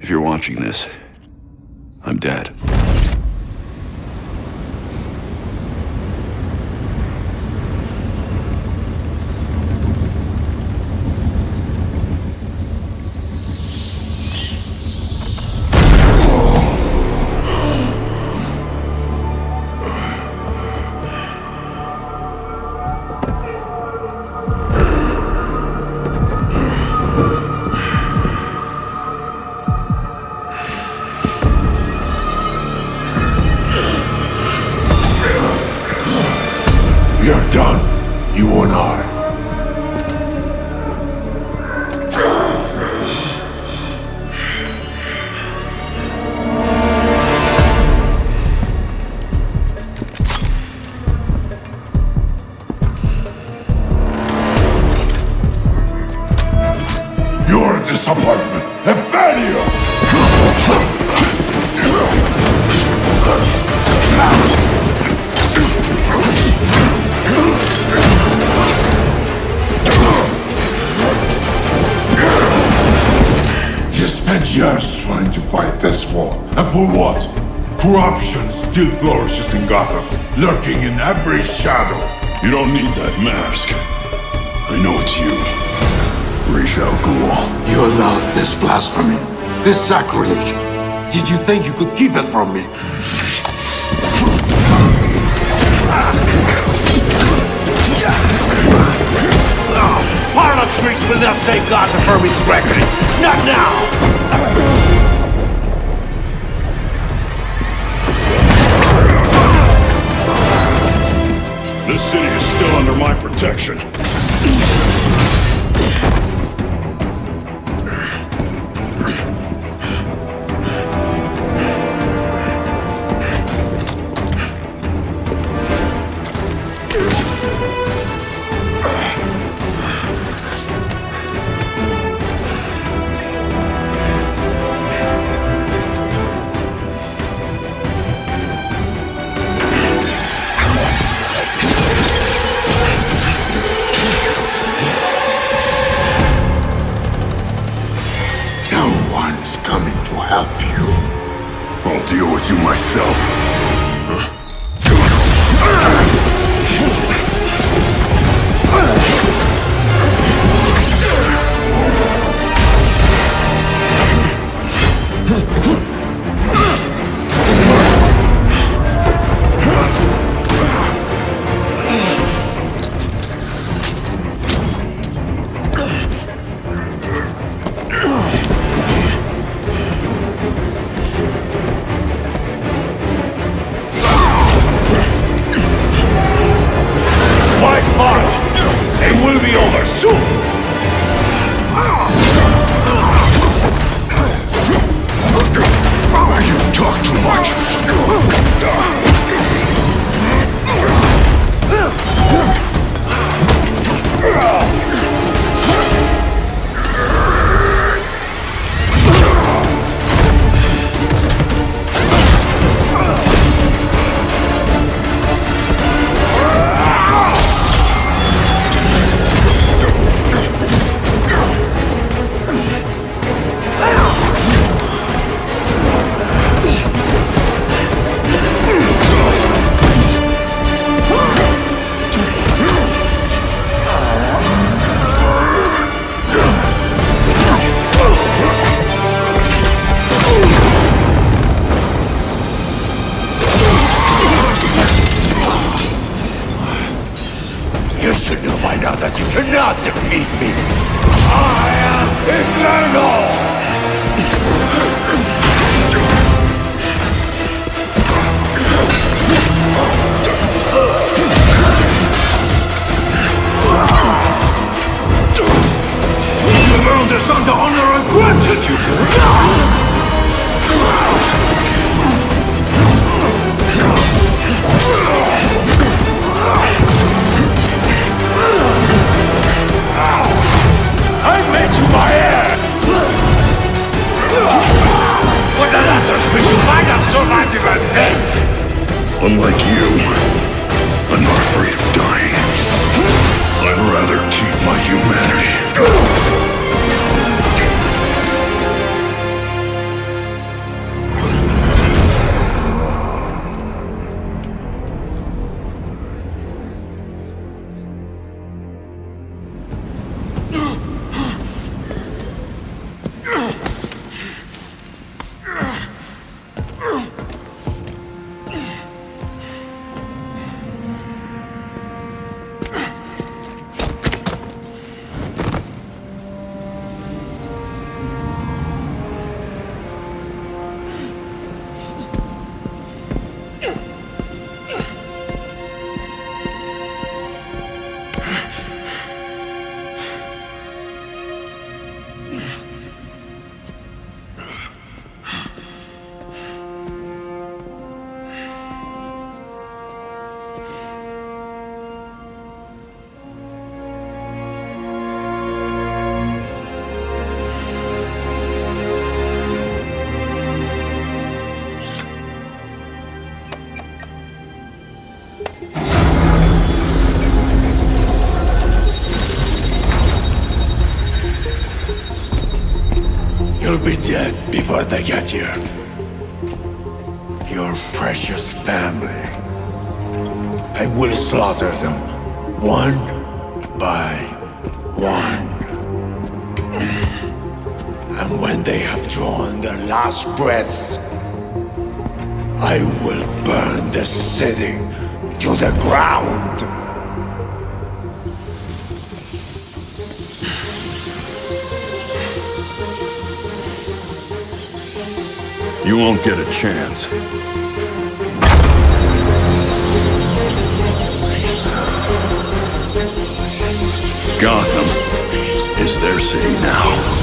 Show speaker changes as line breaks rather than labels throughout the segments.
If you're watching this, I'm dead.
We're done, you and I. You're a disappointment, a failure! You spent years trying to fight this war, and for what? Corruption still flourishes in Gotham, lurking in every shadow.
You don't need that mask. I know it's you. Ra's al Ghul.
You allowed this blasphemy, this sacrilege. Did you think you could keep it from me?
Harlem streets will not save Gotham from its reckoning. Not now!
This city is still under my protection.
Coming to help you.
I'll deal with you myself.
It will be over soon!
You talk too much.
You should know by now that you cannot defeat me! I am eternal! You learned this under honor and gratitude! I made you my heir! What the Lazarus people might have survived even this!
Unlike you, I'm not afraid of dying. I'd rather keep my humanity.
before they get here. Your precious family. I will slaughter them, one by one. And when they have drawn their last breaths, I will burn the city to the ground.
You won't get a chance. Gotham is their city now.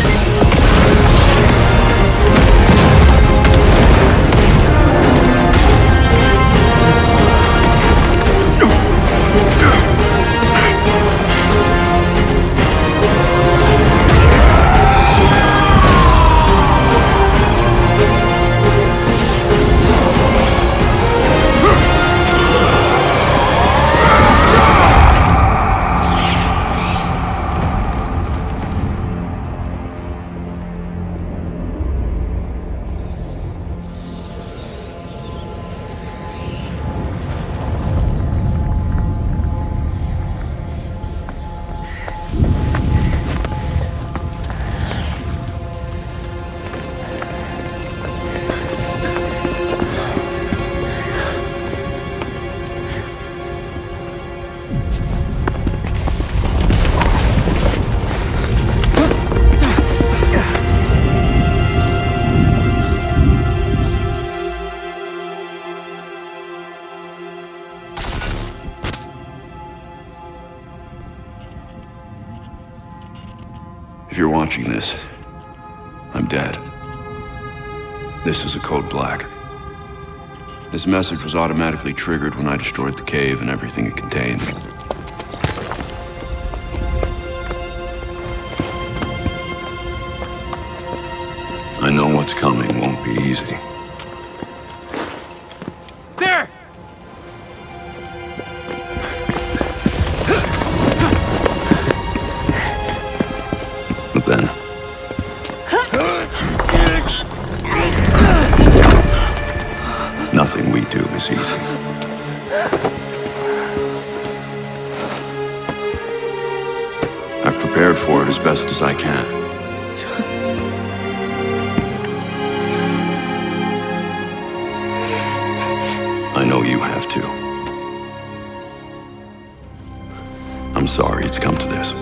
If you're watching this, I'm dead. This is a code black. This message was automatically triggered when I destroyed the cave and everything it contained. I know what's coming won't be easy.
There!
But then... nothing we do is easy. I've prepared for it as best as I can. I know you have too. I'm sorry it's come to this.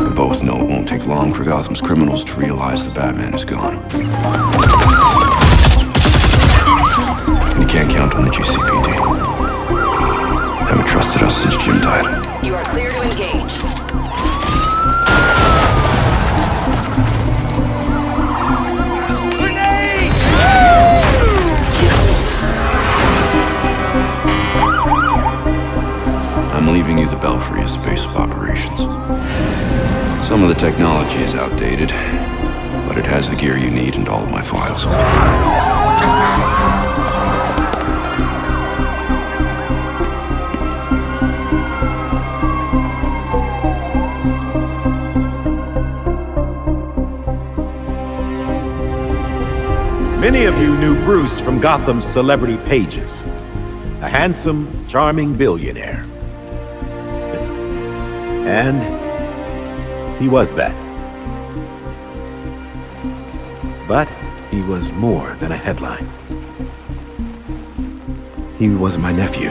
We both know it won't take long for Gotham's criminals to realize that Batman is gone. You can't count on the GCPD. Haven't trusted us since Jim died.
You are clear to engage.
I'm leaving you the Belfry as base of operations. Some of the technology is outdated, but it has the gear you need and all of my files.
Many of you knew Bruce from Gotham's celebrity pages. A handsome, charming billionaire. And he was that. But he was more than a headline. He was my nephew.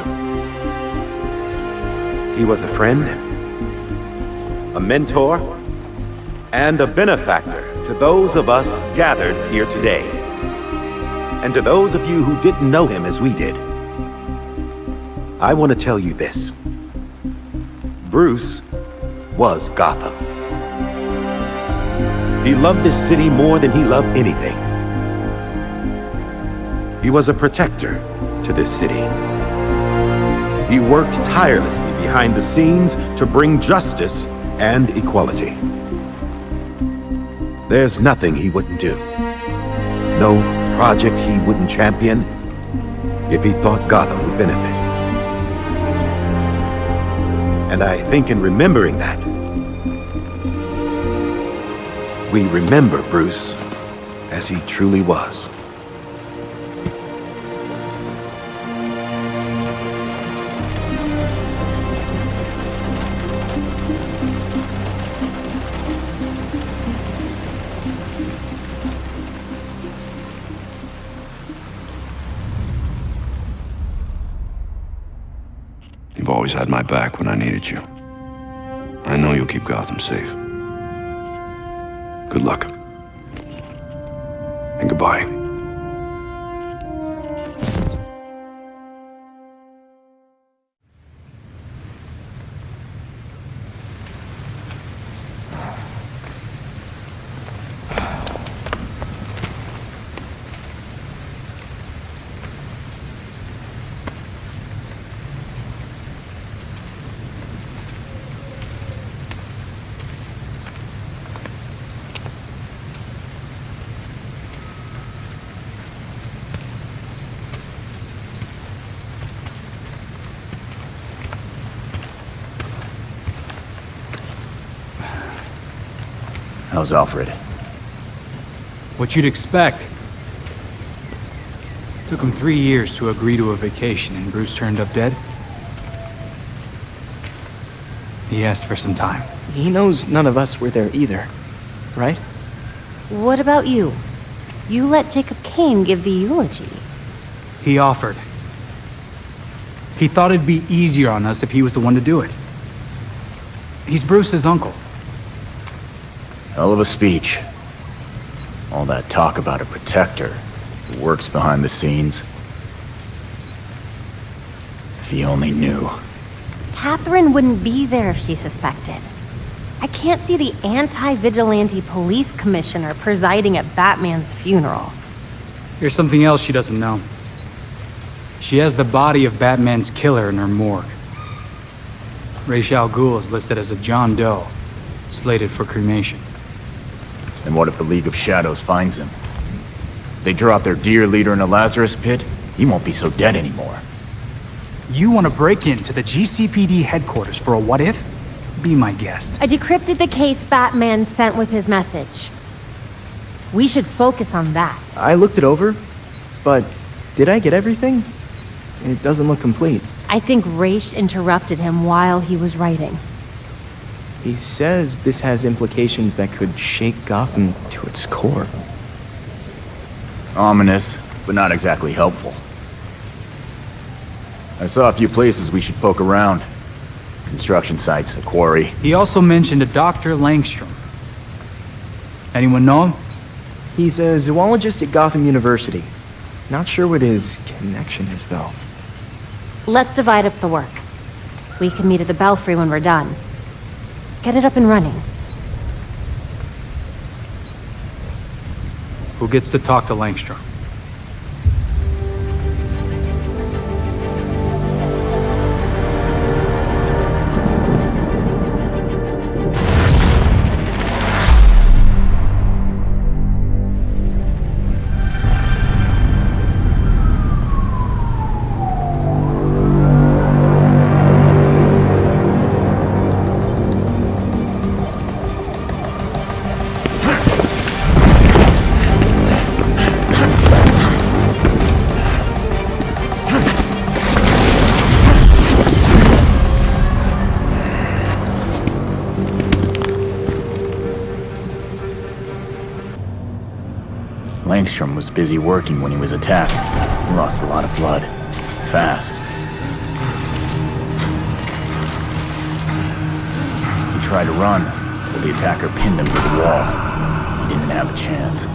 He was a friend, a mentor, and a benefactor to those of us gathered here today. And to those of you who didn't know him as we did, I want to tell you this. Bruce was Gotham. He loved this city more than he loved anything. He was a protector to this city. He worked tirelessly behind the scenes to bring justice and equality. There's nothing he wouldn't do. No project he wouldn't champion if he thought Gotham would benefit. And I think in remembering that, we remember Bruce as he truly was.
You've always had my back when I needed you. I know you'll keep Gotham safe. Good luck. And goodbye.
How's Alfred?
What you'd expect. Took him 3 years to agree to a vacation, and Bruce turned up dead. He asked for some time.
He knows none of us were there either, right?
What about you? You let Jacob Kane give the eulogy.
He offered. He thought it'd be easier on us if he was the one to do it. He's Bruce's uncle.
Hell of a speech. All that talk about a protector who works behind the scenes. If he only knew.
Catherine wouldn't be there if she suspected. I can't see the anti-vigilante police commissioner presiding at Batman's funeral.
Here's something else she doesn't know. She has the body of Batman's killer in her morgue. Ra's al Ghul is listed as a John Doe, slated for cremation.
And what if the League of Shadows finds him? If they drop their dear leader in a Lazarus pit, he won't be so dead anymore.
You want to break into the GCPD headquarters for a what-if? Be my guest.
I decrypted the case Batman sent with his message. We should focus on that.
I looked it over, but did I get everything? It doesn't look complete.
I think Ra's interrupted him while he was writing.
He says this has implications that could shake Gotham to its core.
Ominous, but not exactly helpful. I saw a few places we should poke around. Construction sites, a quarry.
He also mentioned a Dr. Langstrom. Anyone know him?
He's a zoologist at Gotham University. Not sure what his connection is, though.
Let's divide up the work. We can meet at the Belfry when we're done. Get it up and running.
Who gets to talk to Langstrom?
Langstrom was busy working when he was attacked. He lost a lot of blood. Fast. He tried to run, but the attacker pinned him to the wall. He didn't have a chance.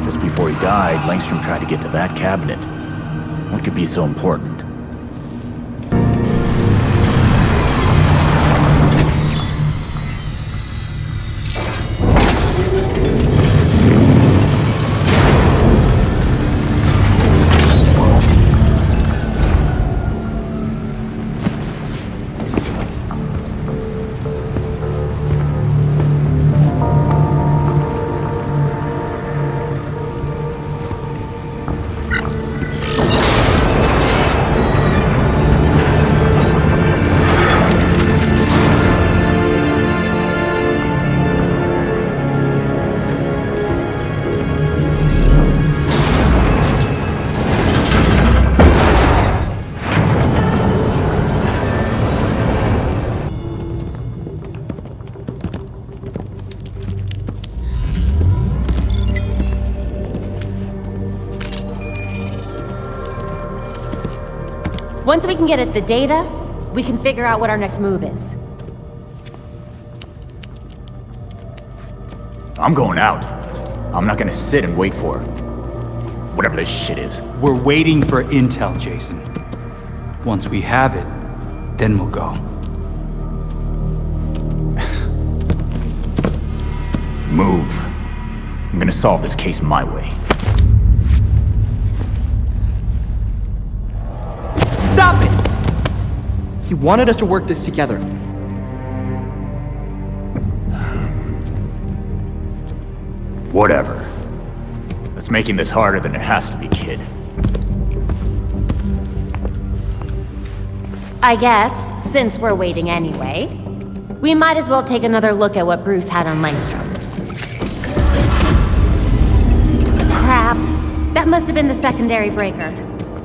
Just before he died, Langstrom tried to get to that cabinet. What could be so important?
Once we can get at the data, we can figure out what our next move is.
I'm going out. I'm not gonna sit and wait for whatever this shit is.
We're waiting for intel, Jason. Once we have it, then we'll go.
Move. I'm gonna solve this case my way.
Stop it! He wanted us to work this together.
Whatever. It's making this harder than it has to be, kid.
I guess, since we're waiting anyway, we might as well take another look at what Bruce had on Langstrom. Crap. That must have been the secondary breaker.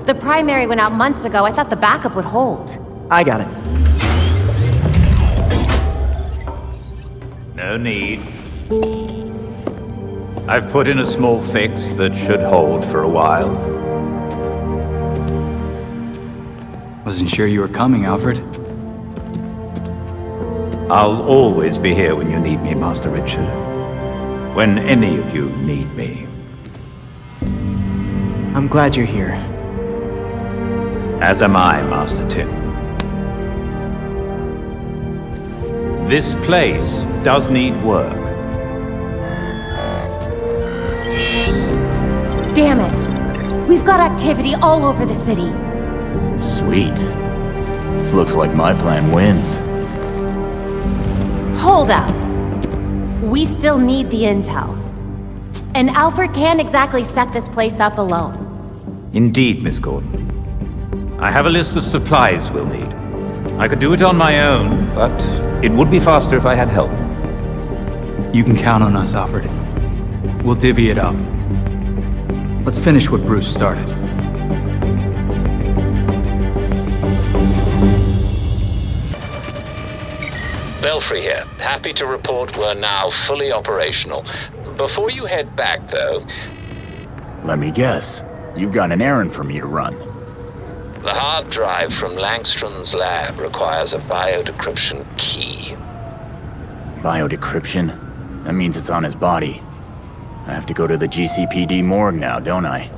The primary went out months ago. I thought the backup would hold.
I got it.
No need. I've put in a small fix that should hold for a while.
Wasn't sure you were coming, Alfred.
I'll always be here when you need me, Master Richard. When any of you need me.
I'm glad you're here.
As am I, Master Tim. This place does need work.
Damn it! We've got activity all over the city.
Sweet. Looks like my plan wins.
Hold up. We still need the intel. And Alfred can't exactly set this place up alone.
Indeed, Miss Gordon. I have a list of supplies we'll need. I could do it on my own, but it would be faster if I had help.
You can count on us, Alfred. We'll divvy it up. Let's finish what Bruce started.
Belfry here. Happy to report we're now fully operational. Before you head back, though...
Let me guess. You've got an errand for me to run.
The hard drive from Langstrom's lab requires a biodecryption key.
Biodecryption? That means it's on his body. I have to go to the GCPD morgue now, don't I?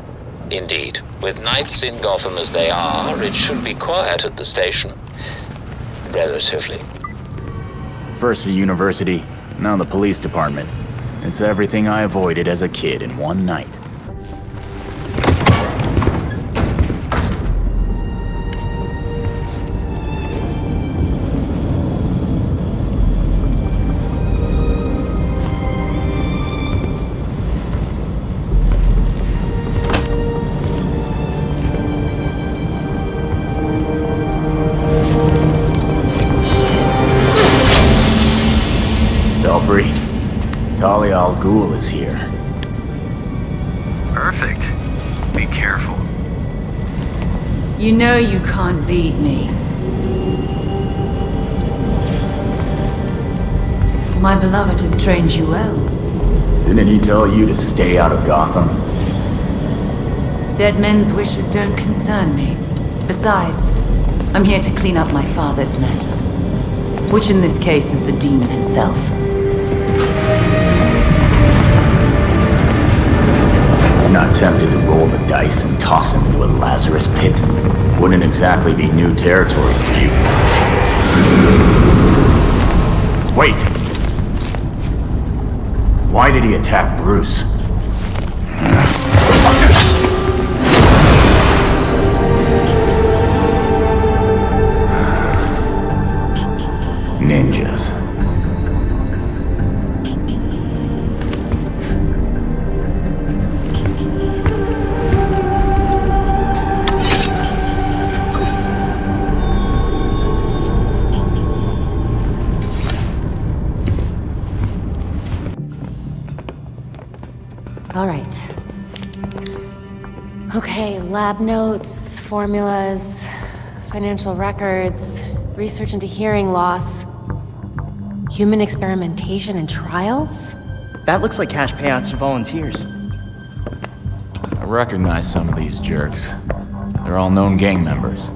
Indeed. With nights in Gotham as they are, it should be quiet at the station. Relatively.
First the university, now the police department. It's everything I avoided as a kid in one night. Belfry, Talia al Ghul is here.
Perfect. Be careful.
You know you can't beat me. My beloved has trained you well.
Didn't he tell you to stay out of Gotham?
Dead men's wishes don't concern me. Besides, I'm here to clean up my father's mess. Which in this case is the demon himself.
I'm not tempted to roll the dice and toss him into a Lazarus pit. Wouldn't exactly be new territory for you. Wait! Why did he attack Bruce? Ninjas.
All right. Okay, lab notes, formulas, financial records, research into hearing loss, human experimentation and trials?
That looks like cash payouts to volunteers.
I recognize some of these jerks. They're all known gang members.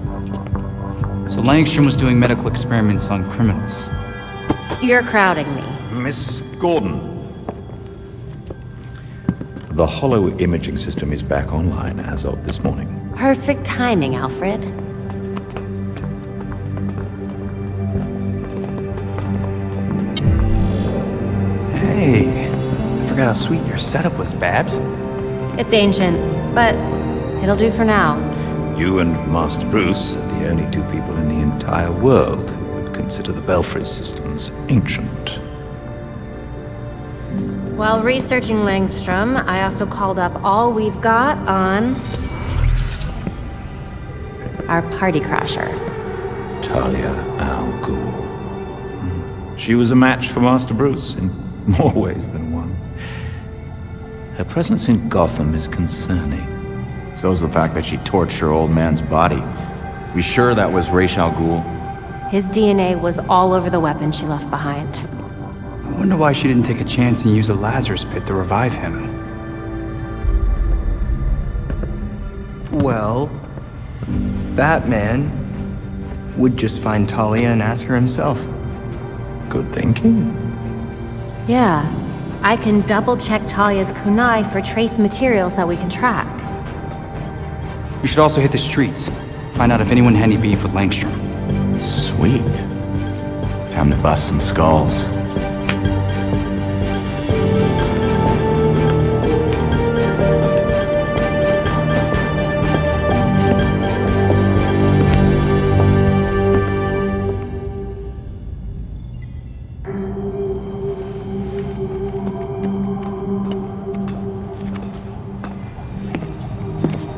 So Langstrom was doing medical experiments on criminals.
You're crowding me.
Miss Gordon.
The hollow imaging system is back online as of this morning.
Perfect timing, Alfred.
Hey, I forgot how sweet your setup was, Babs.
It's ancient, but it'll do for now.
You and Master Bruce are the only two people in the entire world who would consider the Belfry systems ancient.
While researching Langstrom, I also called up all we've got on our party crasher.
Talia al Ghul. She was a match for Master Bruce in more ways than one. Her presence in Gotham is concerning.
So's the fact that she torched her old man's body. We sure that was Ra's al Ghul?
His DNA was all over the weapon she left behind.
I wonder why she didn't take a chance and use the Lazarus pit to revive him.
Well, Batman would just find Talia and ask her himself.
Good thinking.
Yeah, I can double-check Talia's kunai for trace materials that we can track.
We should also hit the streets. Find out if anyone had any beef with Langstrom.
Sweet. Time to bust some skulls.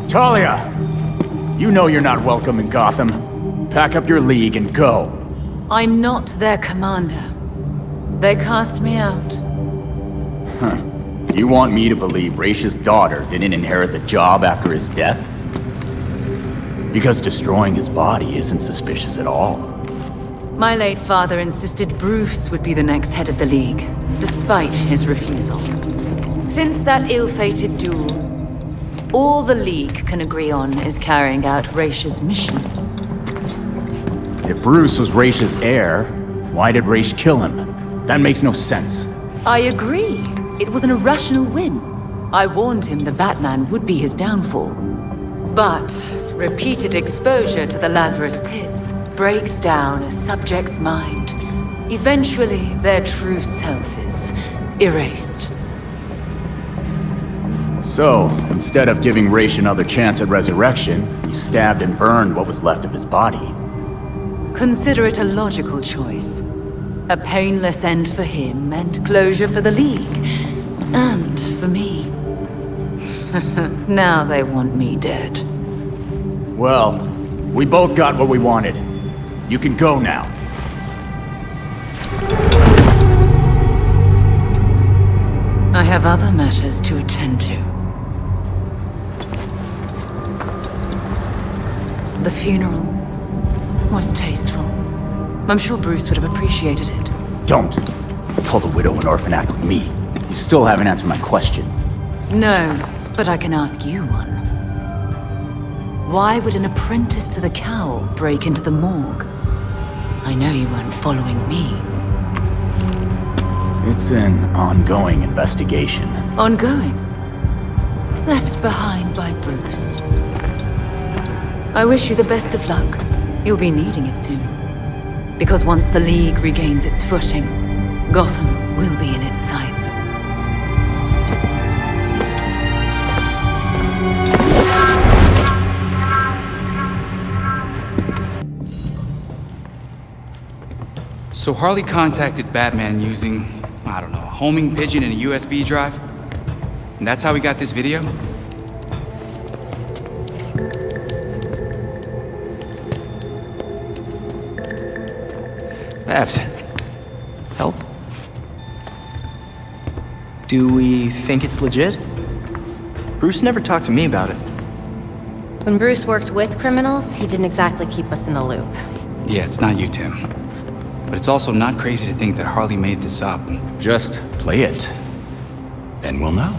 Talia! You know you're not welcome in Gotham. Pack up your league and go.
I'm not their commander. They cast me out.
Huh. You want me to believe Raish's daughter didn't inherit the job after his death? Because destroying his body isn't suspicious at all.
My late father insisted Bruce would be the next head of the League, despite his refusal. Since that ill-fated duel, all the League can agree on is carrying out Raish's mission.
If Bruce was Raish's heir, why did Raish kill him? That makes no sense.
I agree. It was an irrational whim. I warned him the Batman would be his downfall. But repeated exposure to the Lazarus pits breaks down a subject's mind. Eventually, their true self is erased.
So, instead of giving Raish another chance at resurrection, you stabbed and burned what was left of his body.
Consider it a logical choice. A painless end for him and closure for the League. And for me. Now they want me dead.
Well, we both got what we wanted. You can go now.
I have other matters to attend to. The funeral was tasteful. I'm sure Bruce would have appreciated it.
Don't pull the widow and orphan act with me. You still haven't answered my question.
No, but I can ask you one. Why would an apprentice to the cowl break into the morgue? I know you weren't following me.
It's an ongoing investigation.
Ongoing? Left behind by Bruce. I wish you the best of luck. You'll be needing it soon. Because once the League regains its footing, Gotham will be in its sights.
So Harley contacted Batman using, I don't know, a homing pigeon and a USB drive? And that's how we got this video? Babs, help?
Do we think it's legit? Bruce never talked to me about it.
When Bruce worked with criminals, he didn't exactly keep us in the loop.
Yeah, it's not you, Tim. But it's also not crazy to think that Harley made this up.
Just play it. Then we'll know.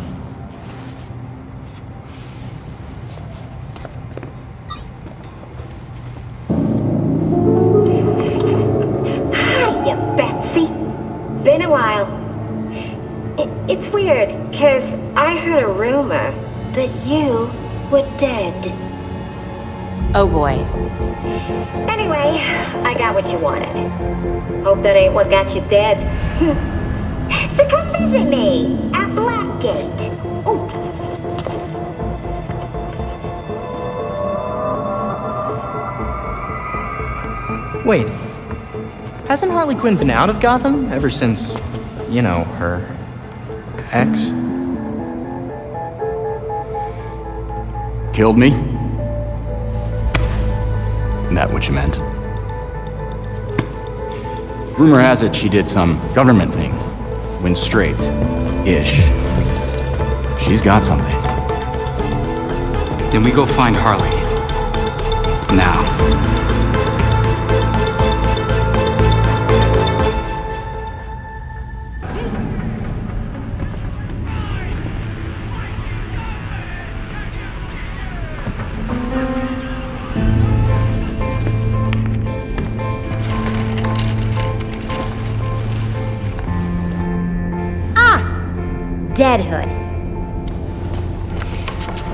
Been a while. It's weird, cause I heard a rumor that you were dead.
Oh boy.
Anyway, I got what you wanted. Hope that ain't what got you dead. So come visit me at Blackgate. Ooh.
Wait. Hasn't Harley Quinn been out of Gotham ever since, you know, her ex?
Killed me? Isn't that what you meant? Rumor has it she did some government thing. Went straight-ish. She's got something.
Then we go find Harley. Now.
Deadhood.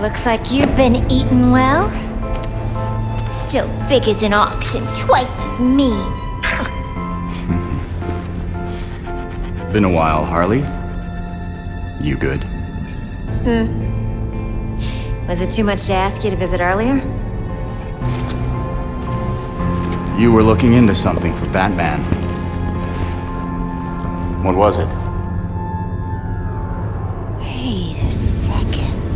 Looks like you've been eating well. Still big as an ox and twice as mean.
Been a while, Harley. You good?
Was it too much to ask you to visit earlier?
You were looking into something for Batman. What was it?
Wait a second.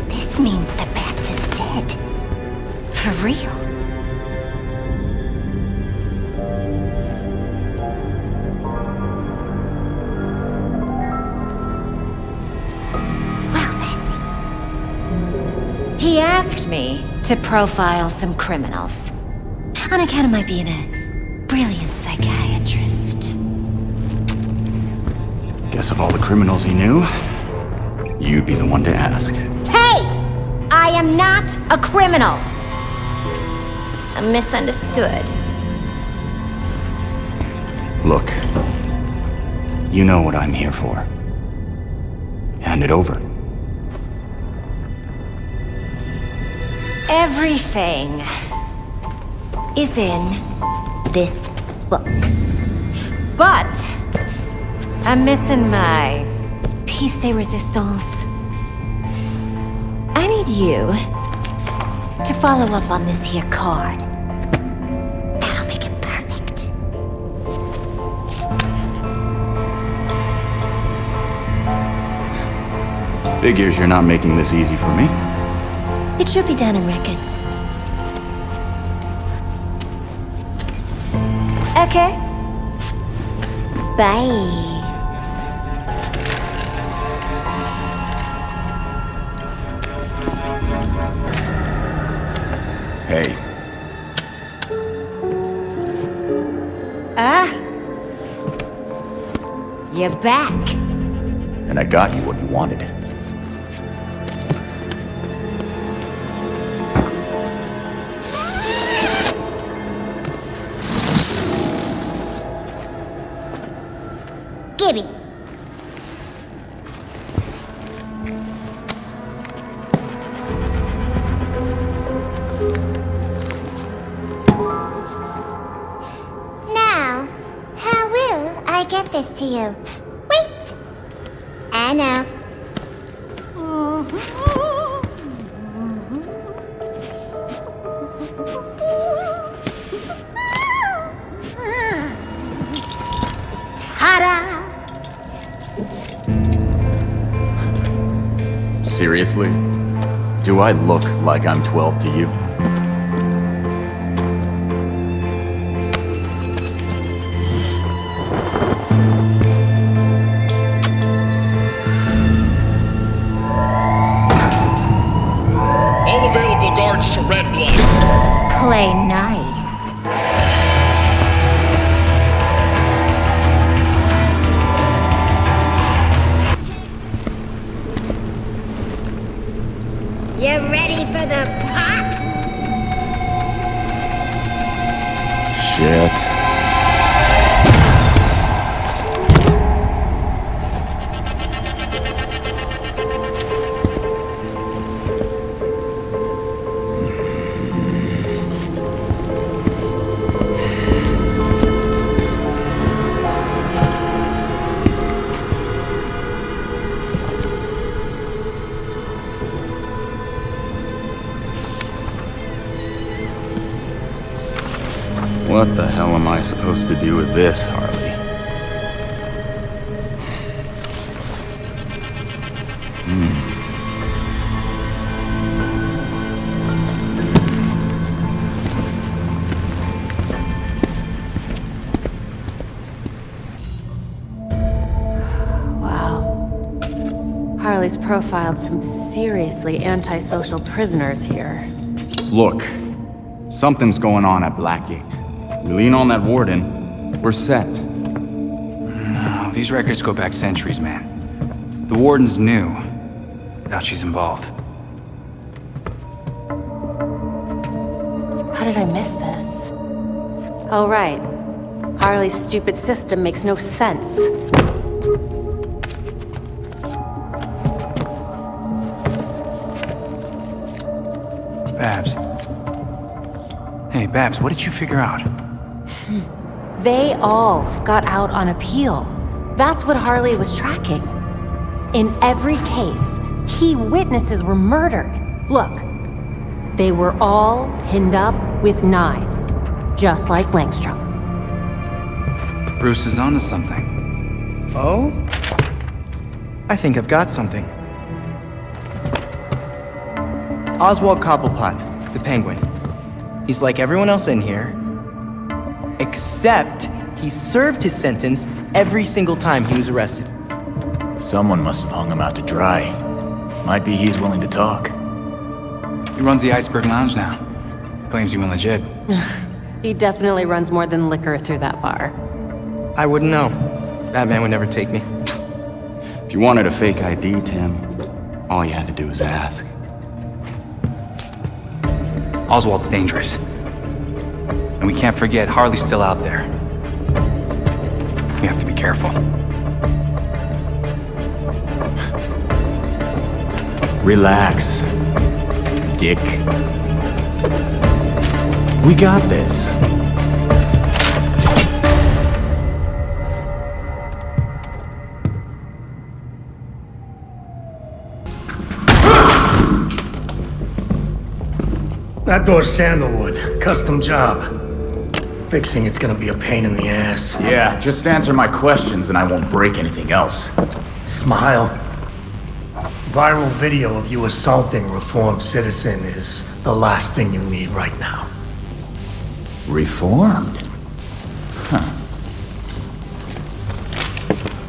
This means the Bats is dead. For real. Well then. He asked me to profile some criminals. On account of my being a brilliant psychiatrist.
Guess of all the criminals he knew, you'd be the one to ask.
Hey! I am not a criminal! I'm misunderstood.
Look, you know what I'm here for. Hand it over.
Everything is in this book. But I'm missing my piece de resistance. I need you to follow up on this here card. That'll make it perfect.
Figures you're not making this easy for me.
It should be done in records. Okay. Bye.
Hey.
You're back.
And I got you what you wanted.
Gibby. Now, how will I get this to you? Wait! I know. Ta-da!
Seriously? Do I look like I'm 12 to you?
All available guards to Red Blood.
Play nice. You ready for the pop?
Shit. What the hell am I supposed to do with this, Harley?
Harley's profiled some seriously antisocial prisoners here.
Look, something's going on at Blackgate. We lean on that warden, we're set.
No, these records go back centuries, man. The warden's new. Doubt she's involved.
How did I miss this? Oh, right. Harley's stupid system makes no sense.
Babs. Hey, Babs, what did you figure out?
They all got out on appeal. That's what Harley was tracking. In every case, key witnesses were murdered. Look, they were all pinned up with knives, just like Langstrom.
Bruce is onto something.
Oh? I think I've got something. Oswald Cobblepot, the Penguin. He's like everyone else in here, except he served his sentence every single time he was arrested.
Someone must have hung him out to dry. Might be he's willing to talk.
He runs the Iceberg Lounge now. Claims he went legit.
He definitely runs more than liquor through that bar.
I wouldn't know. Batman would never take me.
If you wanted a fake ID, Tim, all you had to do was ask.
Oswald's dangerous. And we can't forget Harley's still out there. We have to be careful.
Relax, dick. We got this.
That door's sandalwood. Custom job. Fixing it's gonna be a pain in the ass.
Yeah, just answer my questions and I won't break anything else.
Smile. Viral video of you assaulting a reformed citizen is the last thing you need right now.
Reformed? Huh.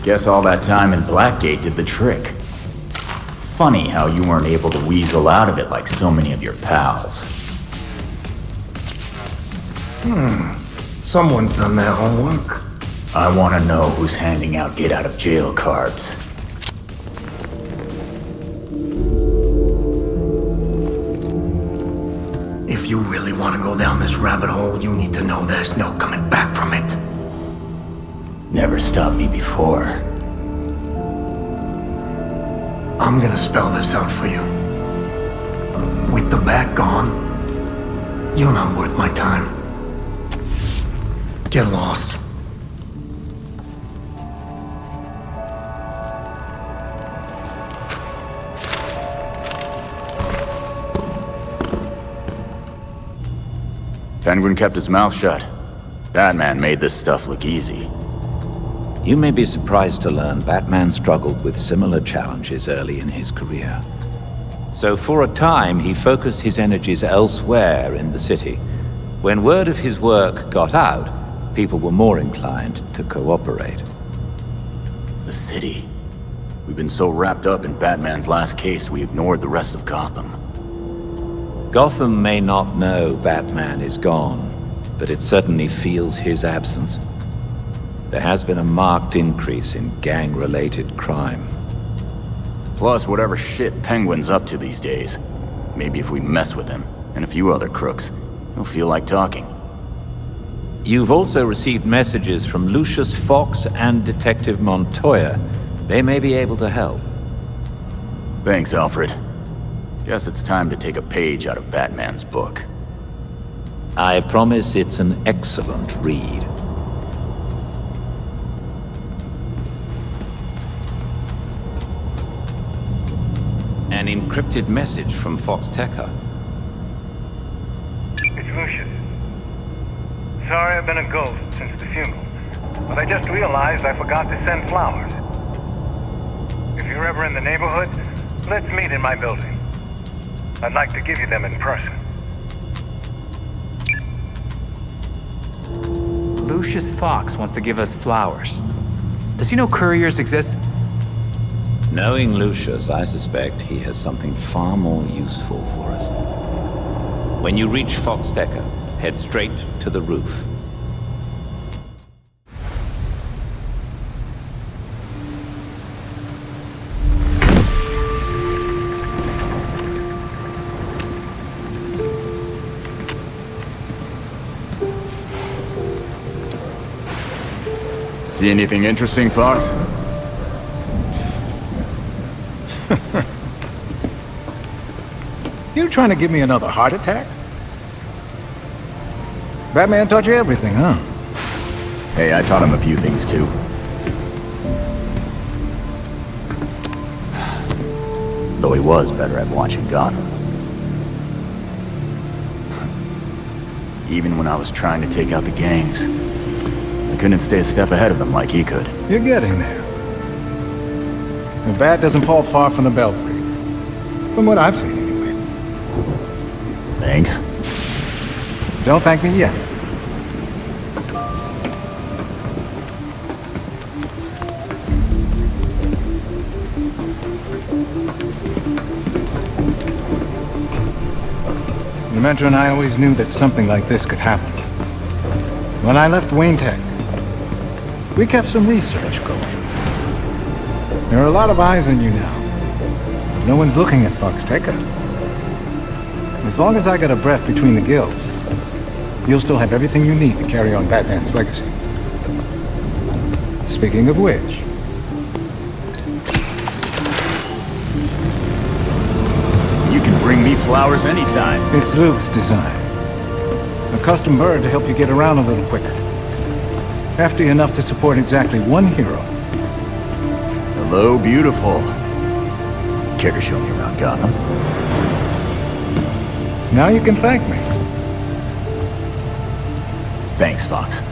Guess all that time in Blackgate did the trick. Funny how you weren't able to weasel out of it like so many of your pals.
Someone's done their homework.
I want to know who's handing out get-out-of-jail cards.
If you really want to go down this rabbit hole, you need to know there's no coming back from it.
Never stopped me before.
I'm gonna spell this out for you. With the bat gone, you're not worth my time. Get lost.
Penguin kept his mouth shut. Batman made this stuff look easy.
You may be surprised to learn Batman struggled with similar challenges early in his career. So for a time, he focused his energies elsewhere in the city. When word of his work got out, people were more inclined to cooperate.
The city. We've been so wrapped up in Batman's last case, we ignored the rest of Gotham.
Gotham may not know Batman is gone, but it certainly feels his absence. There has been a marked increase in gang-related crime.
Plus, whatever shit Penguin's up to these days. Maybe if we mess with him, and a few other crooks, he'll feel like talking.
You've also received messages from Lucius Fox and Detective Montoya. They may be able to help.
Thanks, Alfred. Guess it's time to take a page out of Batman's book.
I promise it's an excellent read. An encrypted message from Fox Tekka.
It's Lucius. sorry I've been a ghost since the funeral, but I just realized I forgot to send flowers. If you're ever in the neighborhood, let's meet in my building. I'd like to give you them in person.
Lucius Fox wants to give us flowers. Does he know couriers exist?
Knowing Lucius, I suspect he has something far more useful for us. When you reach Foxteca, head straight to the roof.
See anything interesting, Fox?
You trying to give me another heart attack? Batman taught you everything, huh?
Hey, I taught him a few things too. Though he was better at watching Gotham. Even when I was trying to take out the gangs, I couldn't stay a step ahead of them like he could.
You're getting there. The bat doesn't fall far from the belfry. From what I've seen, anyway.
Thanks.
Don't thank me yet. Dementor and I always knew that something like this could happen. When I left Wayne Tech, we kept some research going. There are a lot of eyes on you now. No one's looking at Foxteca. As long as I got a breath between the gills, you'll still have everything you need to carry on Batman's legacy. Speaking of which...
You can bring me flowers anytime.
It's Luke's design. A custom bird to help you get around a little quicker. Hefty enough to support exactly one hero.
Hello, beautiful. Care to show me around Gotham?
Now you can thank me.
Thanks, Fox.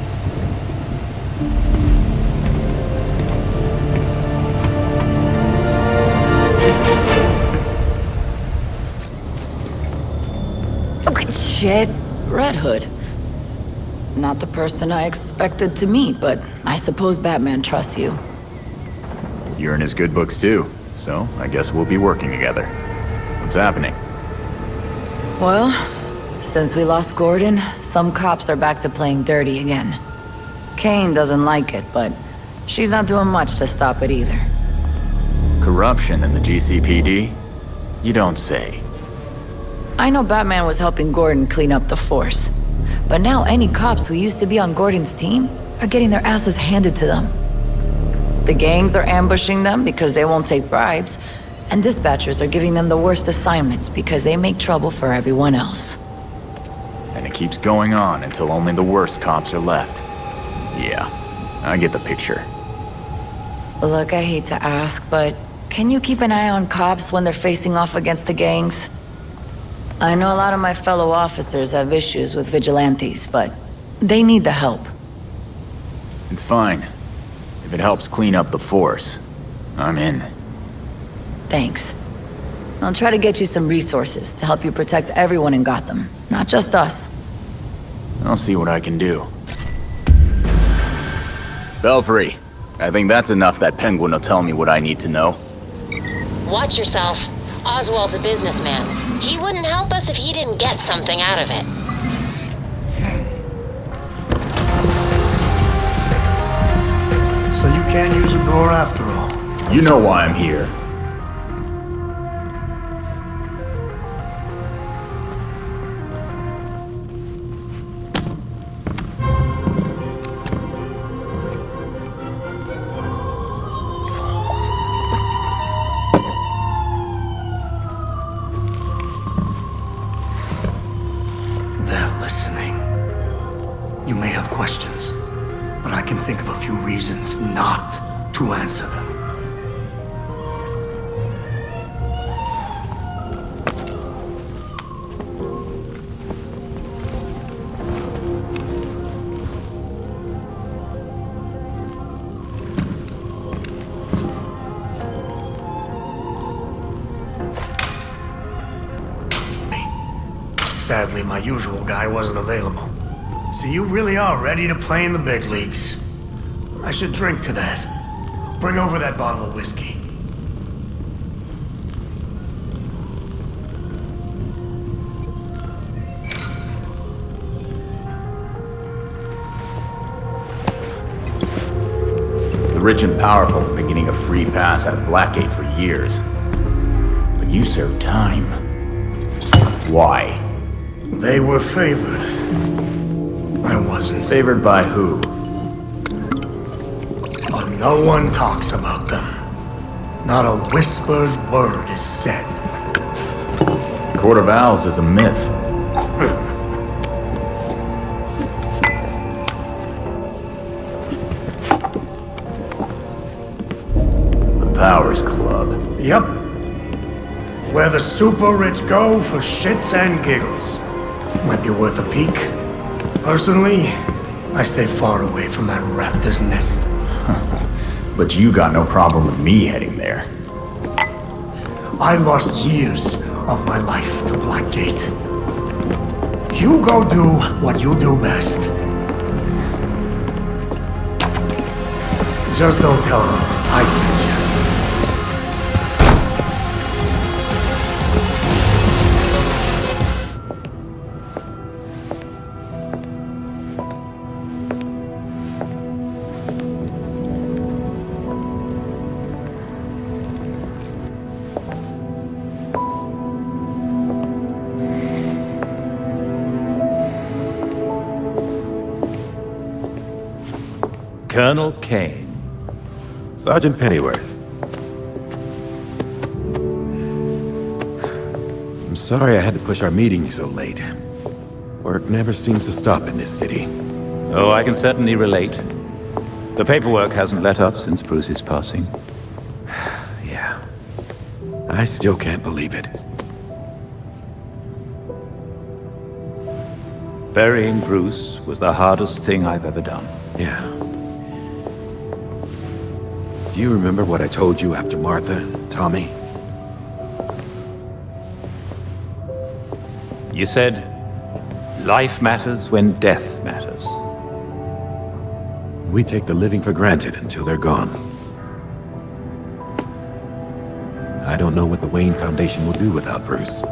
Oh, good shit. Red Hood. Not the person I expected to meet, but I suppose Batman trusts you.
You're in his good books too, so I guess we'll be working together. What's happening?
Well, since we lost Gordon, some cops are back to playing dirty again. Kane doesn't like it, but she's not doing much to stop it either.
Corruption in the GCPD? You don't say.
I know Batman was helping Gordon clean up the force, but now any cops who used to be on Gordon's team are getting their asses handed to them. The gangs are ambushing them because they won't take bribes, and dispatchers are giving them the worst assignments because they make trouble for everyone else.
And it keeps going on until only the worst cops are left. Yeah, I get the picture.
Look, I hate to ask, but can you keep an eye on cops when they're facing off against the gangs? I know a lot of my fellow officers have issues with vigilantes, but they need the help.
It's fine. If it helps clean up the force, I'm in.
Thanks. I'll try to get you some resources to help you protect everyone in Gotham, not just us.
I'll see what I can do. Belfry, I think that's enough that Penguin will tell me what I need to know.
Watch yourself. Oswald's a businessman. He wouldn't help us if he didn't get something out of it.
So you can't use a door after all.
You know why I'm here.
They're listening. You may have questions, but I can think of a few reasons not to answer them. Sadly, my usual guy wasn't available. So you really are ready to play in the big leagues. I should drink to that. Bring over that bottle of whiskey.
The rich and powerful have been getting a free pass out of Blackgate for years. But you served time. Why?
They were favored. I wasn't.
Favored by who?
But no one talks about them. Not a whispered word is said.
Court of Owls is a myth. The Powers Club.
Yep. Where the super rich go for shits and giggles. Might be worth a peek. Personally, I stay far away from that raptor's nest.
But you got no problem with me heading there.
I lost years of my life to Blackgate. You go do what you do best. Just don't tell them I sent you.
Colonel Kane.
Sergeant Pennyworth. I'm sorry I had to push our meeting so late. Work never seems to stop in this city.
Oh, I can certainly relate. The paperwork hasn't let up since Bruce's passing.
Yeah. I still can't believe it.
Burying Bruce was the hardest thing I've ever done.
Yeah. Do you remember what I told you after Martha and Tommy?
You said, life matters when death matters.
We take the living for granted until they're gone. I don't know what the Wayne Foundation will do without Bruce.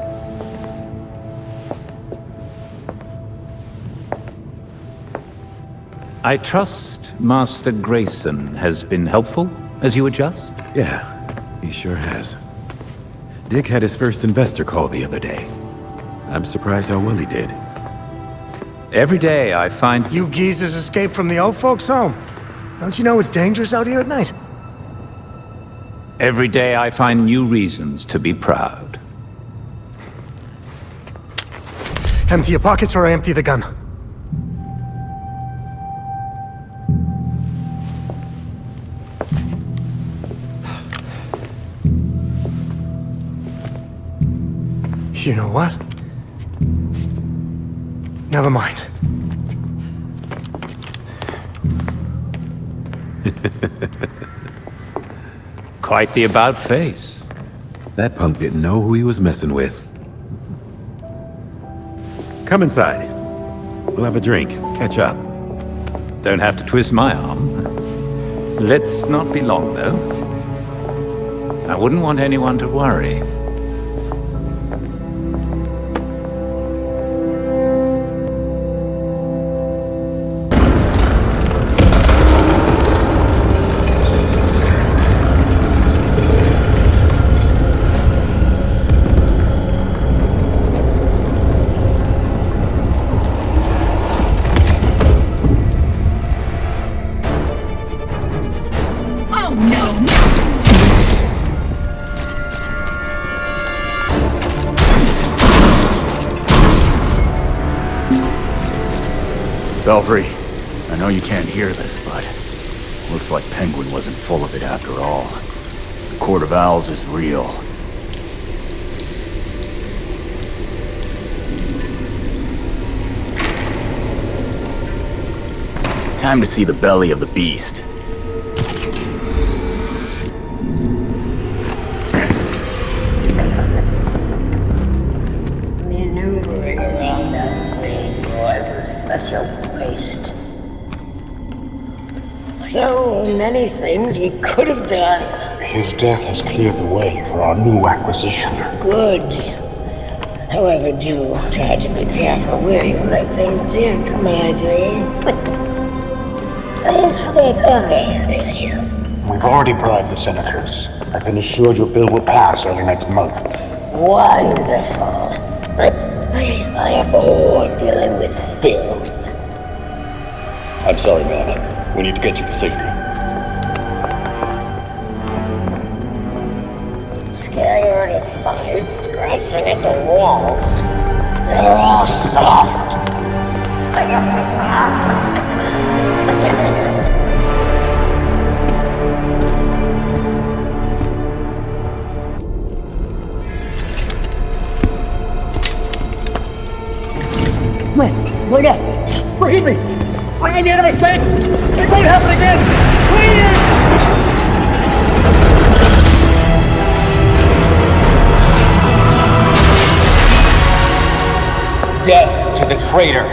I trust Master Grayson has been helpful as you adjust?
Yeah, he sure has. Dick had his first investor call the other day. I'm surprised how well he did.
Every day I find...
You geezers escaped from the old folks' home. Don't you know it's dangerous out here at night?
Every day I find new reasons to be proud.
Empty your pockets or I empty the gun. You know what? Never mind.
Quite the about face.
That punk didn't know who he was messing with. Come inside. We'll have a drink, catch up.
Don't have to twist my arm. Let's not be long, though. I wouldn't want anyone to worry.
Belfry, I know you can't hear this, but looks like Penguin wasn't full of it after all. The Court of Owls is real. Time to see the belly of the beast.
Maneuvering around
many things we could have done.
His death has cleared the way for our new acquisition.
Good. However, do try to be careful where you let them dig, my dear. As for that other issue...
We've already bribed the senators. I've been assured your bill will pass early next month.
Wonderful. I am bored dealing with filth.
I'm sorry, man. We need to get you to safety.
Scared of flies scratching at the walls. They're all soft.
Wait up! Forgive me! I need the enemy space! It won't happen again! Please!
Death to the traitor!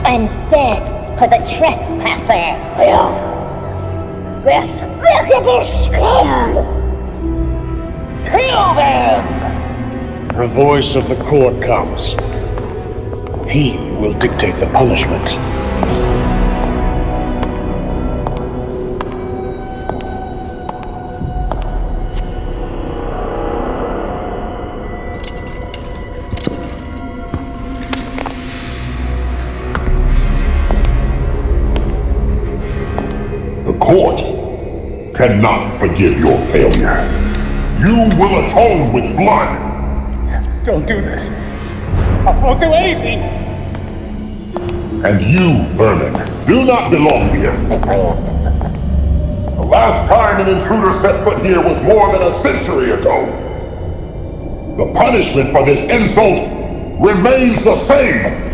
And death to the trespasser!
Despicable scum! Kill them!
The voice of the court comes. He will dictate the punishment.
The court cannot forgive your failure. You will atone with blood.
Don't do this. I won't do anything!
And you, Vermin, do not belong here. The last time an intruder set foot here was more than a century ago. The punishment for this insult remains the same.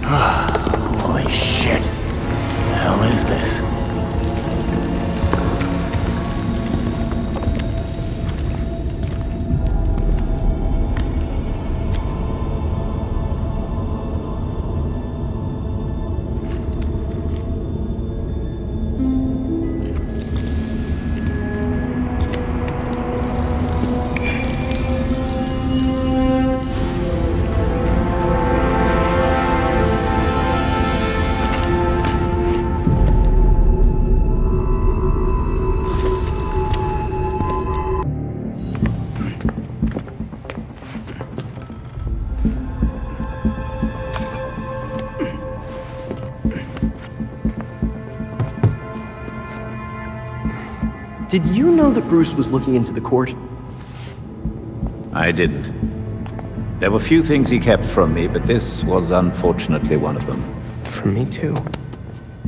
Holy shit. The hell is this?
Did you know that Bruce was looking into the court?
I didn't. There were few things he kept from me, but this was unfortunately one of them.
From me too.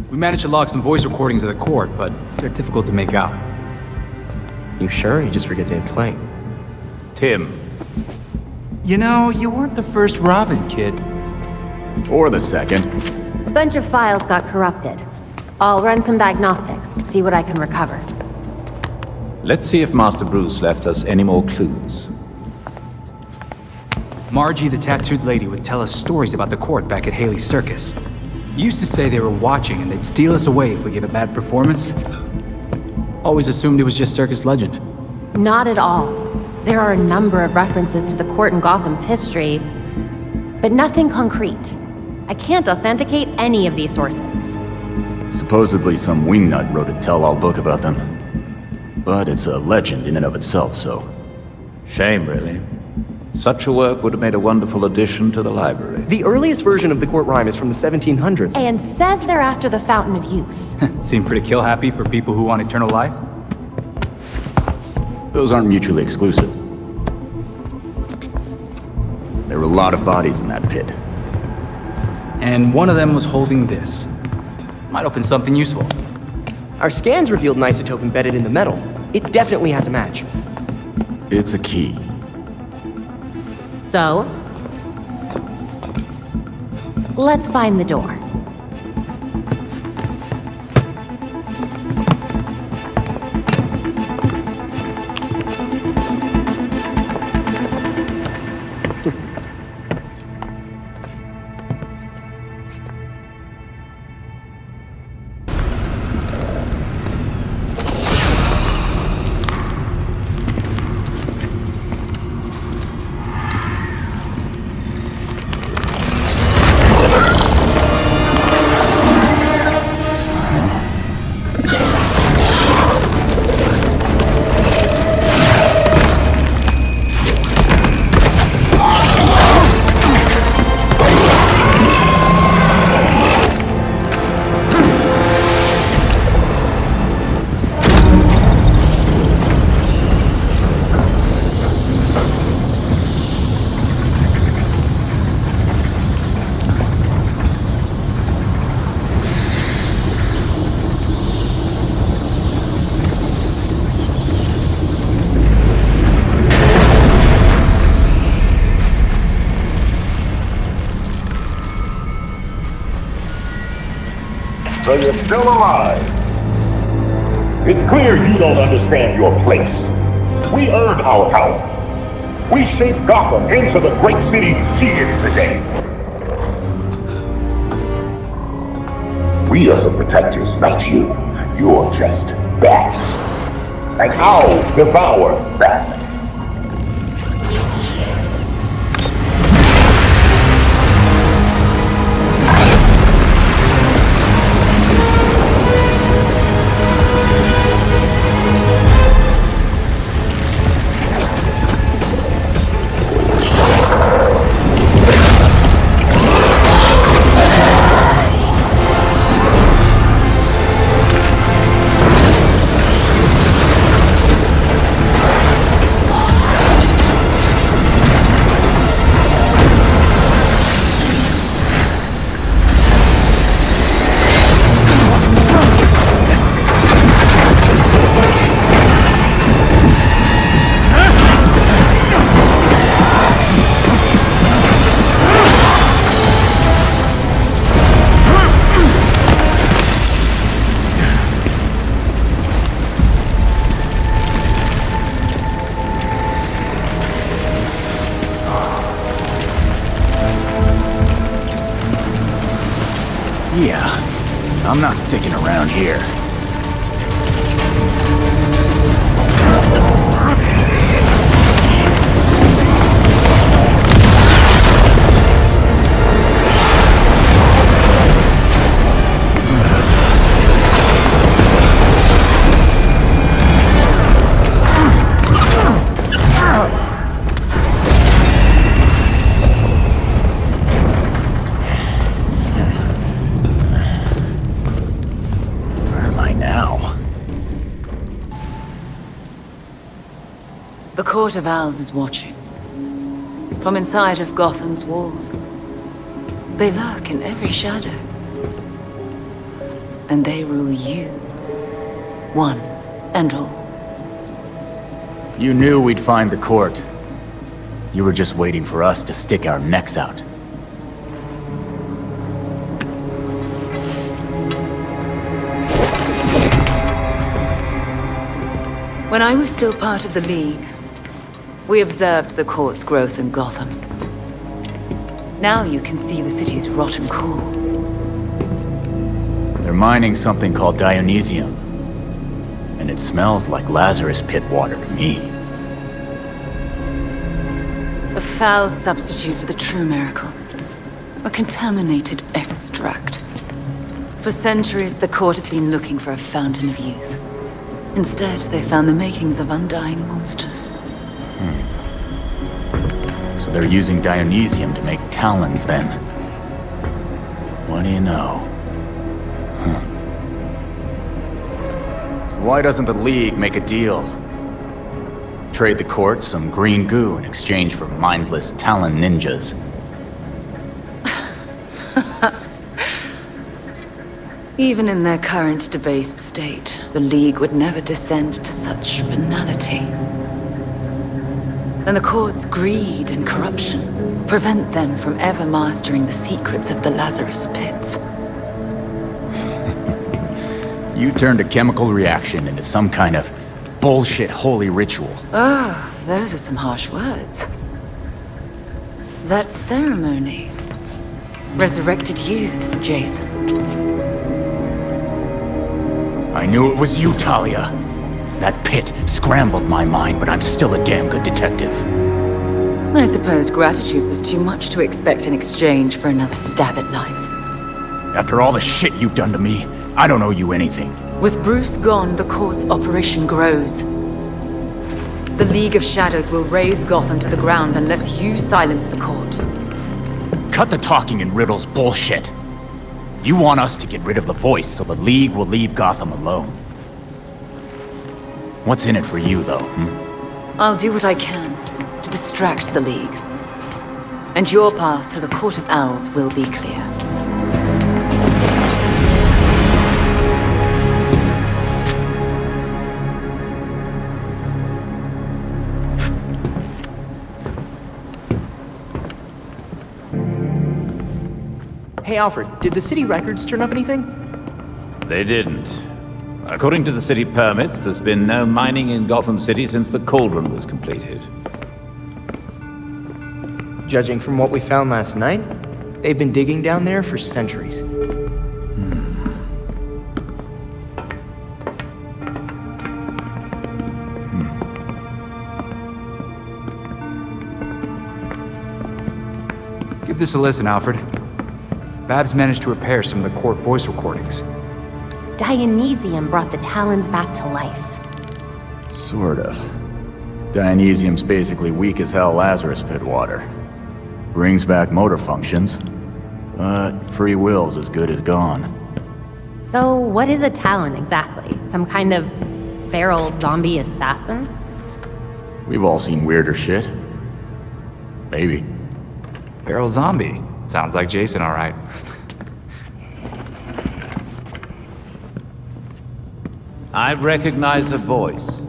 We managed to log some voice recordings of the court, but they're difficult to make out.
You sure? You just forget they had playing.
Tim.
You know, you weren't the first Robin, kid.
Or the second.
A bunch of files got corrupted. I'll run some diagnostics, see what I can recover.
Let's see if Master Bruce left us any more clues.
Margie, the tattooed lady, would tell us stories about the court back at Haley's Circus. Used to say they were watching and they'd steal us away if we gave a bad performance. Always assumed it was just circus legend.
Not at all. There are a number of references to the court in Gotham's history, but nothing concrete. I can't authenticate any of these sources.
Supposedly some wingnut wrote a tell-all book about them. But it's a legend in and of itself, so...
Shame, really. Such a work would have made a wonderful addition to the library.
The earliest version of the court rhyme is from the 1700s.
And says they're after the Fountain of Youth.
Seem pretty kill-happy for people who want eternal life.
Those aren't mutually exclusive. There were a lot of bodies in that pit.
And one of them was holding this. Might open something useful.
Our scans revealed an isotope embedded in the metal. It definitely has a match.
It's a key.
So, let's find the door.
So you're still alive. It's clear you don't understand your place. We earned our power. We shaped Gotham into the great city she is today. We are the protectors, not you. You're just bats. And I'll devour bats.
Yeah, I'm not sticking around here.
The Court of Owls is watching. From inside of Gotham's walls. They lurk in every shadow. And they rule you. One and all.
You knew we'd find the court. You were just waiting for us to stick our necks out.
When I was still part of the League, we observed the court's growth in Gotham. Now you can see the city's rotten core.
They're mining something called Dionysium. And it smells like Lazarus Pit water to me.
A foul substitute for the true miracle. A contaminated extract. For centuries, the court has been looking for a fountain of youth. Instead, they found the makings of undying monsters.
So they're using Dionysium to make talons, then. What do you know? So why doesn't the League make a deal? trade the court some green goo in exchange for mindless Talon ninjas.
Even in their current debased state, the League would never descend to such banality. And the court's greed and corruption prevent them from ever mastering the secrets of the Lazarus Pits.
You turned a chemical reaction into some kind of bullshit holy ritual.
Oh, those are some harsh words. That ceremony resurrected you, Jason.
I knew it was you, Talia. That pit scrambled my mind, but I'm still a damn good detective.
I suppose gratitude was too much to expect in exchange for another stab at life.
After all the shit you've done to me, I don't owe you anything.
With Bruce gone, the court's operation grows. The League of Shadows will raze Gotham to the ground unless you silence the court.
Cut the talking in riddles bullshit. You want us to get rid of the voice so the League will leave Gotham alone. What's in it for you, though?
I'll do what I can to distract the League. And your path to the Court of Owls will be clear.
Hey Alfred, did the city records turn up anything?
They didn't. According to the city permits, there's been no mining in Gotham City since the Cauldron was completed.
Judging from what we found last night, they've been digging down there for centuries.
Give this a listen, Alfred. Babs managed to repair some of the court voice recordings.
Dionysium brought the Talons back to life.
Sort of. Dionysium's basically weak as hell Lazarus Pit water. Brings back motor functions, but free will's as good as gone.
So what is a Talon exactly? Some kind of feral zombie assassin?
We've all seen weirder shit. Maybe.
Feral zombie. Sounds like Jason, all right.
I recognize her voice.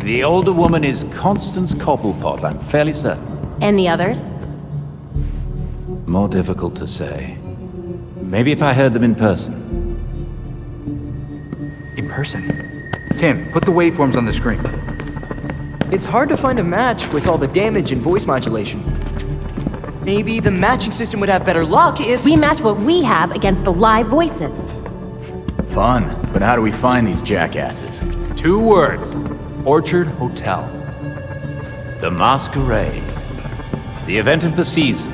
The older woman is Constance Cobblepot, I'm fairly certain.
And the others?
More difficult to say. Maybe if I heard them in person.
In person? Tim, put the waveforms on the screen.
It's hard to find a match with all the damage and voice modulation. Maybe the matching system would have better luck if...
We match what we have against the live voices.
Fun, but how do we find these jackasses?
2 words. Orchard Hotel.
The Masquerade. The event of the season.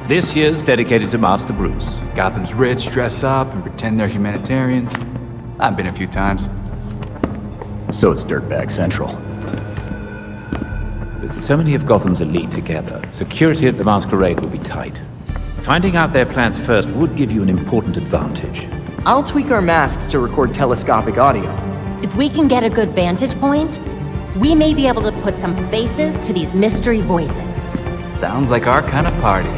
This year's dedicated to Master Bruce.
Gotham's rich dress up and pretend they're humanitarians. I've been a few times.
So it's Dirtbag Central.
With so many of Gotham's elite together, security at the Masquerade will be tight. Finding out their plans first would give you an important advantage.
I'll tweak our masks to record telescopic audio.
If we can get a good vantage point, we may be able to put some faces to these mystery voices.
Sounds like our kind of party.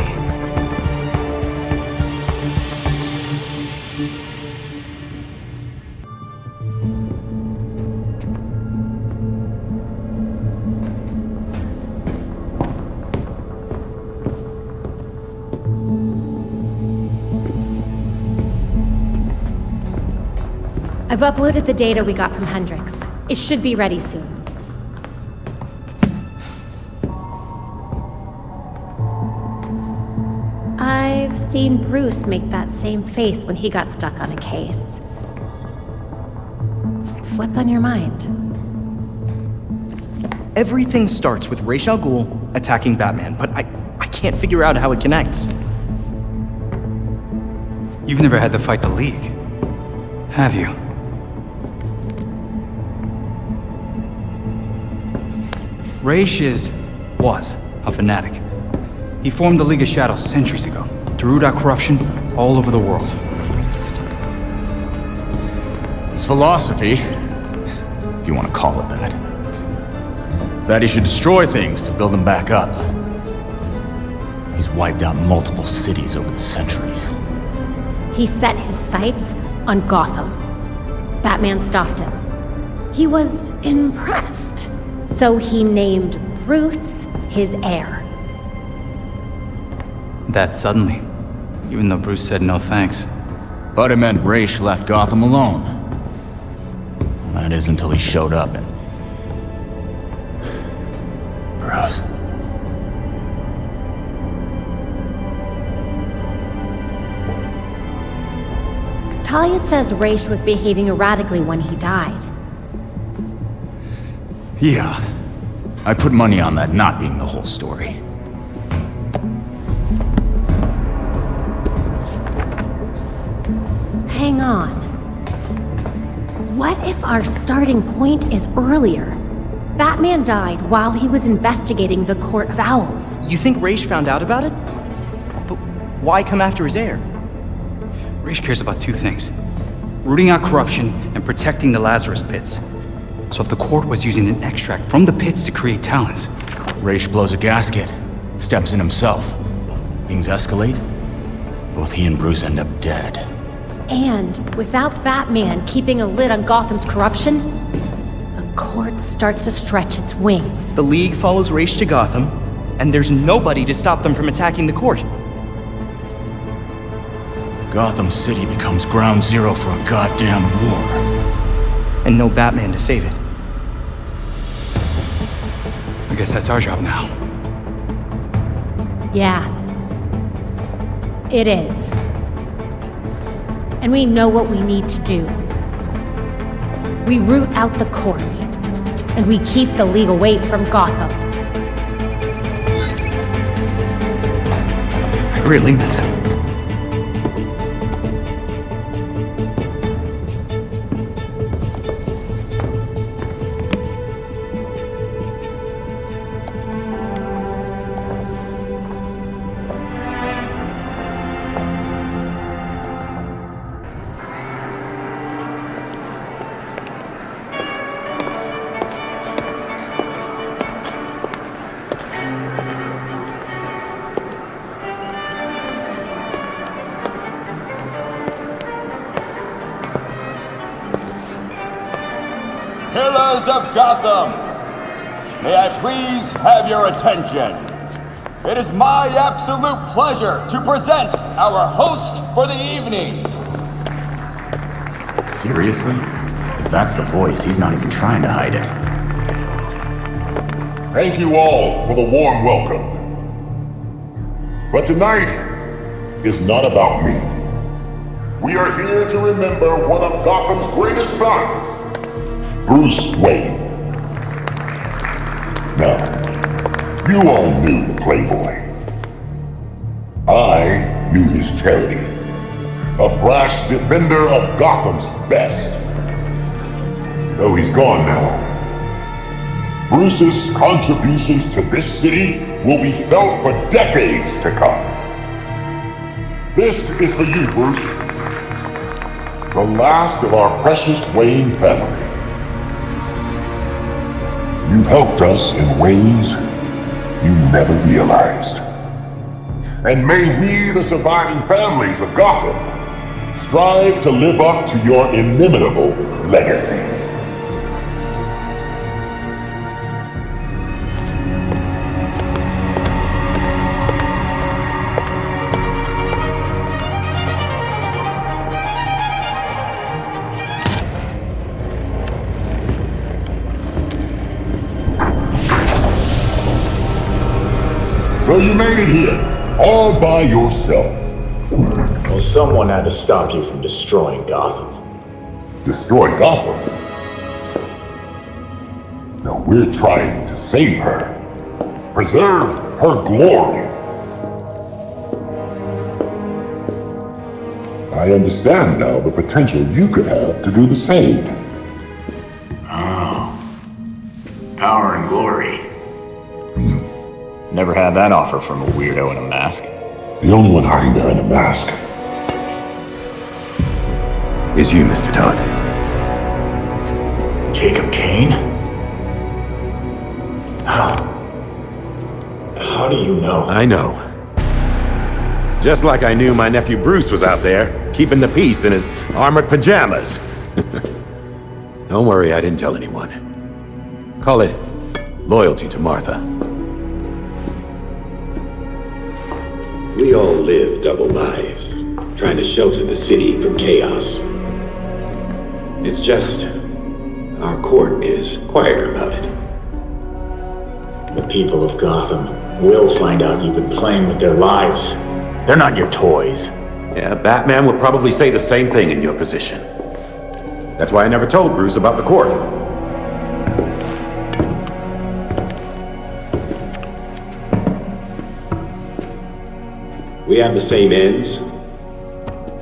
I've uploaded the data we got from Hendrix. It should be ready soon. I've seen Bruce make that same face when he got stuck on a case. What's on your mind?
Everything starts with Ra's al Ghul attacking Batman, but I can't figure out how it connects.
You've never had to fight the League, have you? Ra's was a fanatic. He formed the League of Shadows centuries ago to root out corruption all over the world.
His philosophy, if you want to call it that, That he should destroy things to build them back up. He's wiped out multiple cities over the centuries.
He set his sights on Gotham. Batman stopped him. He was impressed, so he named Bruce his heir.
That suddenly, even though Bruce said no thanks.
But it meant Raish left Gotham alone. That is until he showed up and... Bruce.
Talia says Raish was behaving erratically when he died.
Yeah. I put money on that not being the whole story.
Hang on. What if our starting point is earlier? Batman died while he was investigating the Court of Owls.
You think Raish found out about it? But why come after his heir?
Raish cares about two things. Rooting out corruption and protecting the Lazarus Pits. So if the court was using an extract from the pits to create talents...
Raish blows a gasket, steps in himself. Things escalate. Both he and Bruce end up dead.
And without Batman keeping a lid on Gotham's corruption, the court starts to stretch its wings.
The League follows Raish to Gotham, and there's nobody to stop them from attacking the court.
Gotham City becomes ground zero for a goddamn war.
And no Batman to save it.
I guess that's our job now.
Yeah. It is. And we know what we need to do. We root out the court, and we keep the League away from Gotham.
I really miss him.
Pillars of Gotham, may I please have your attention? It is my absolute pleasure to present our host for the evening.
Seriously? If that's the voice, he's not even trying to hide it.
Thank you all for the warm welcome. But tonight is not about me. We are here to remember one of Gotham's greatest sons, Bruce Wayne. Now, you all knew the Playboy. I knew his charity. A brash defender of Gotham's best. Though he's gone now, Bruce's contributions to this city will be felt for decades to come. This is for you, Bruce. The last of our precious Wayne family. You've helped us in ways you never realized. And may we, the surviving families of Gotham, strive to live up to your inimitable legacy. So you made it here, all by yourself.
Well, someone had to stop you from destroying Gotham.
Destroy Gotham? No, we're trying to save her. Preserve her glory. I understand now the potential you could have to do the same.
Oh. Power and glory. Never had that offer from a weirdo in a mask.
The only one hiding behind a mask
is you, Mr. Todd.
Jacob Kane?
How do you know?
I know. Just like I knew my nephew Bruce was out there, keeping the peace in his armored pajamas. Don't worry, I didn't tell anyone. Call it loyalty to Martha.
We all live double lives, trying to shelter the city from chaos. It's just, our court is quieter about it.
The people of Gotham will find out you've been playing with their lives.
They're not your toys.
Yeah, Batman would probably say the same thing in your position. That's why I never told Bruce about the court.
We have the same ends,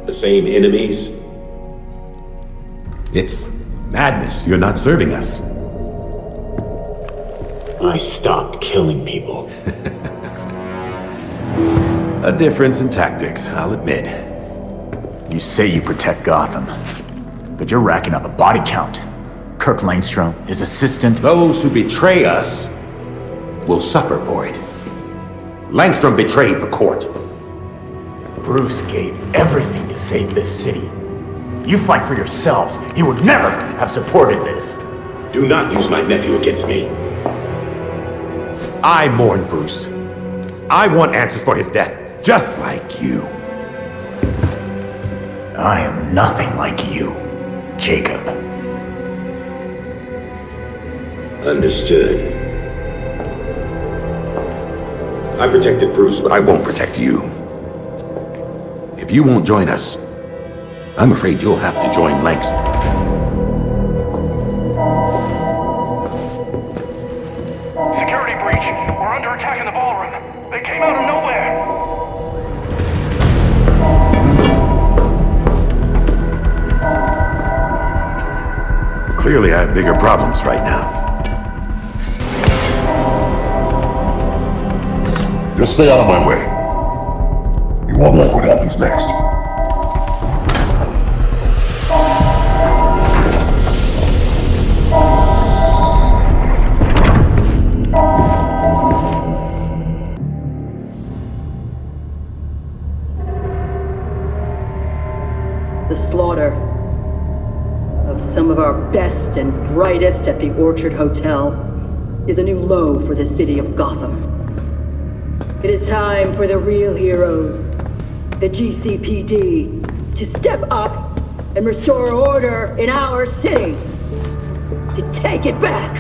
the same enemies.
It's madness. You're not serving us.
I stopped killing people.
A difference in tactics, I'll admit.
You say you protect Gotham, but you're racking up a body count. Kirk Langstrom, his assistant.
Those who betray us will suffer for it. Langstrom betrayed the court.
Bruce gave everything to save this city. You fight for yourselves. He would never have supported this.
Do not use my nephew against me.
I mourn Bruce. I want answers for his death, just like you.
I am nothing like you, Jacob.
Understood. I protected Bruce, but
I won't protect you. If you won't join us, I'm afraid you'll have to join Langstrom.
Security breach. We're under attack in the ballroom. They came out of nowhere.
Clearly, I have bigger problems right now.
Just stay out of my way. You won't like what happens next.
The slaughter of some of our best and brightest at the Orchard Hotel is a new low for the city of Gotham. It is time for the real heroes, the GCPD, to step up and restore order in our city. To take it back.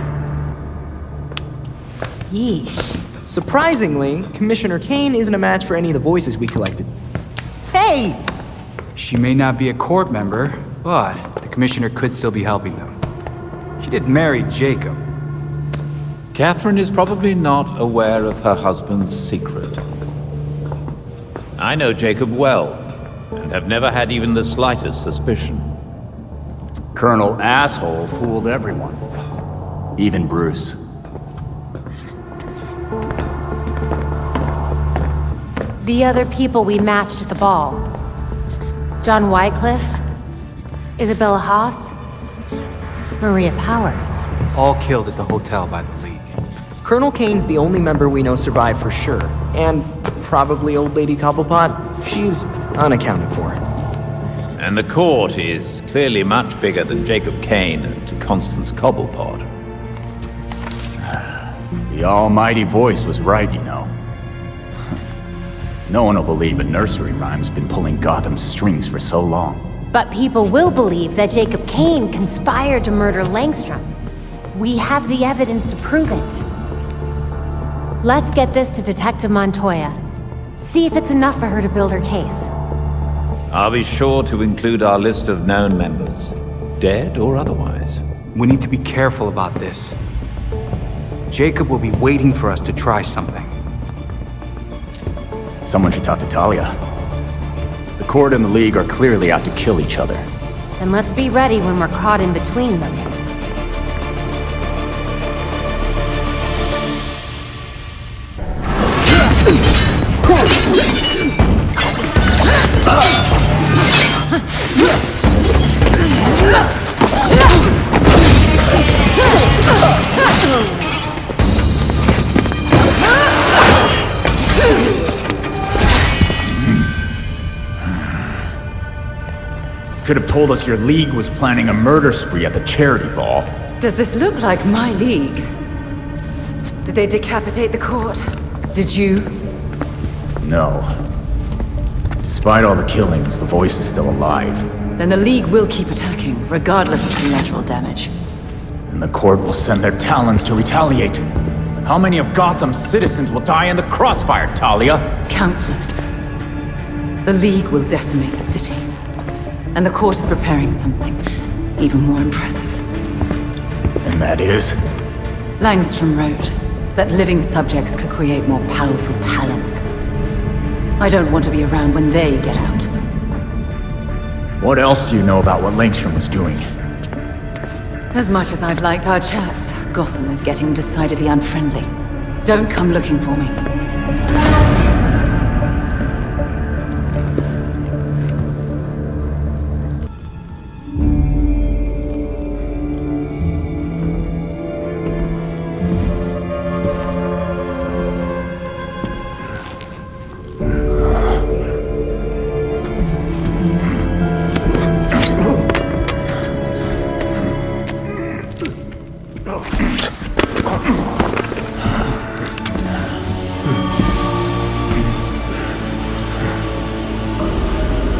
Yeesh. Surprisingly, Commissioner Kane isn't a match for any of the voices we collected. Hey!
She may not be a court member, but the commissioner could still be helping them. She did marry Jacob.
Catherine is probably not aware of her husband's secret. I know Jacob well, and have never had even the slightest suspicion.
Colonel Asshole fooled everyone. Even Bruce.
The other people we matched at the ball. John Wycliffe, Isabella Haas, Maria Powers.
All killed at the hotel by the League.
Colonel Kane's the only member we know survived for sure. And probably Old Lady Cobblepot. She's unaccounted for.
And the court is clearly much bigger than Jacob Kane and Constance Cobblepot.
The almighty voice was right, you know. No one will believe a nursery rhyme's been pulling Gotham's strings for so long.
But people will believe that Jacob Kane conspired to murder Langstrom. We have the evidence to prove it. Let's get this to Detective Montoya. See if it's enough for her to build her case.
I'll be sure to include our list of known members, dead or otherwise.
We need to be careful about this. Jacob will be waiting for us to try something.
Someone should talk to Talia. The court and the League are clearly out to kill each other.
And let's be ready when we're caught in between them.
could have told us your league was planning a murder spree at the charity ball.
Does this look like my league? Did they decapitate the court? Did you?
No. Despite all the killings, the voice is still alive.
Then the league will keep attacking, regardless of collateral damage.
And the court will send their talons to retaliate. How many of Gotham's citizens will die in the crossfire, Talia?
Countless. The League will decimate the city. And the court is preparing something even more impressive.
And that is?
Langstrom wrote that living subjects could create more powerful talents. I don't want to be around when they get out.
What else do you know about what Langstrom was doing?
As much as I've liked our chats, Gotham is getting decidedly unfriendly. Don't come looking for me.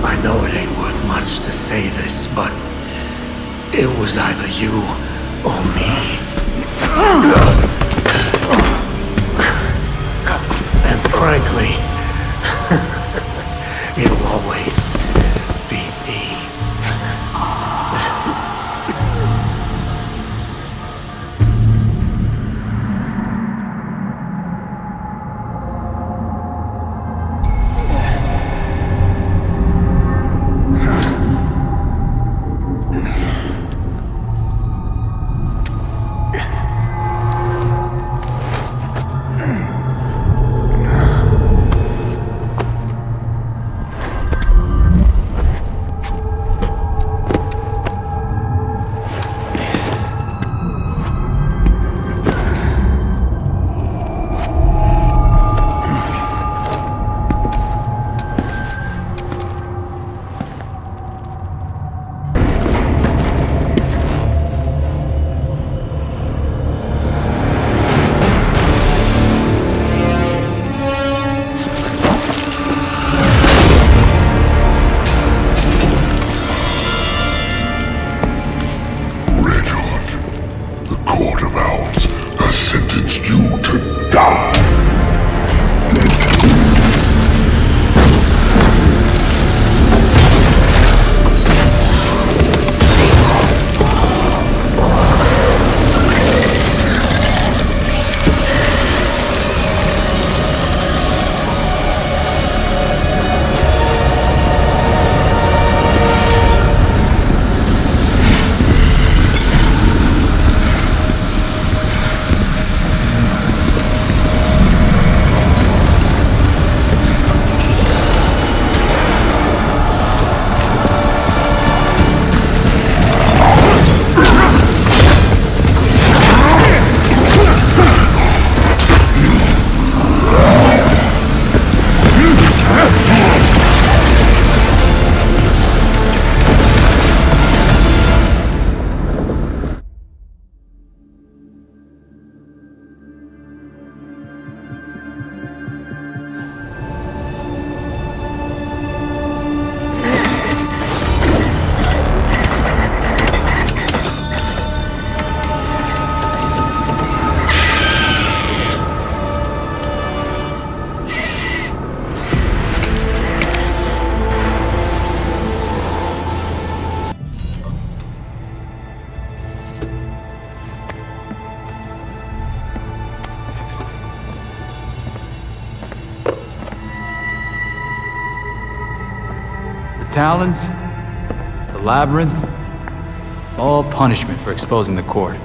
I know it ain't worth much to say this, but it was either you or me. And frankly, it'll always be me.
Talons, the labyrinth, all punishment for exposing the court.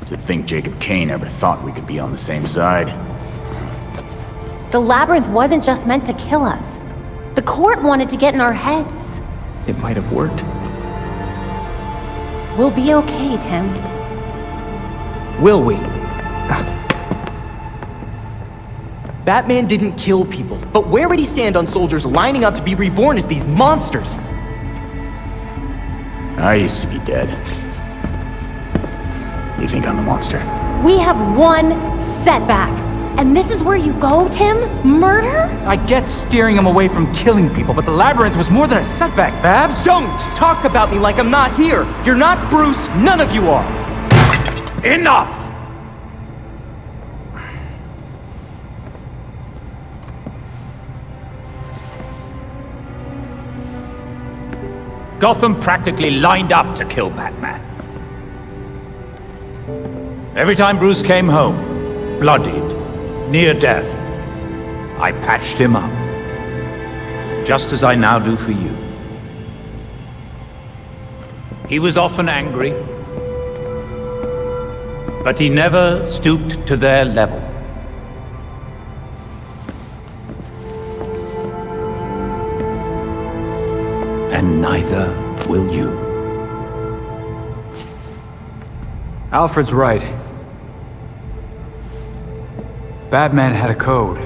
To think Jacob Kane ever thought we could be on the same side.
The labyrinth wasn't just meant to kill us. The court wanted to get in our heads.
It might have worked.
We'll be okay, Tim.
Will we? Batman didn't kill people, but where would he stand on soldiers lining up to be reborn as these monsters?
I used to be dead. You think I'm the monster?
We have one setback. And this is where you go, Tim? Murder?
I get steering him away from killing people, but the labyrinth was more than a setback, Babs.
Don't talk about me like I'm not here. You're not Bruce. None of you are.
Enough! Gotham practically lined up to kill Batman. Every time Bruce came home, bloodied, near death, I patched him up. Just as I now do for you. He was often angry, but he never stooped to their level. And neither will you.
Alfred's right. Batman had a code.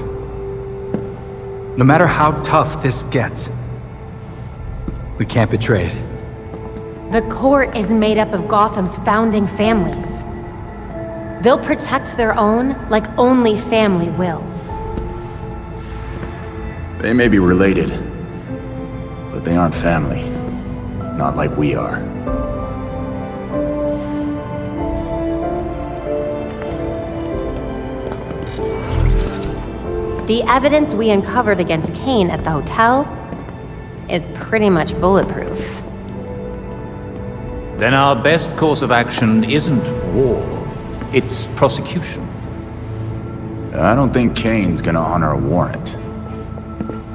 No matter how tough this gets, we can't betray it.
The court is made up of Gotham's founding families. They'll protect their own like only family will.
They may be related, but they aren't family. Not like we are.
The evidence we uncovered against Kane at the hotel is pretty much bulletproof.
Then our best course of action isn't war, it's prosecution.
I don't think Kane's gonna honor a warrant.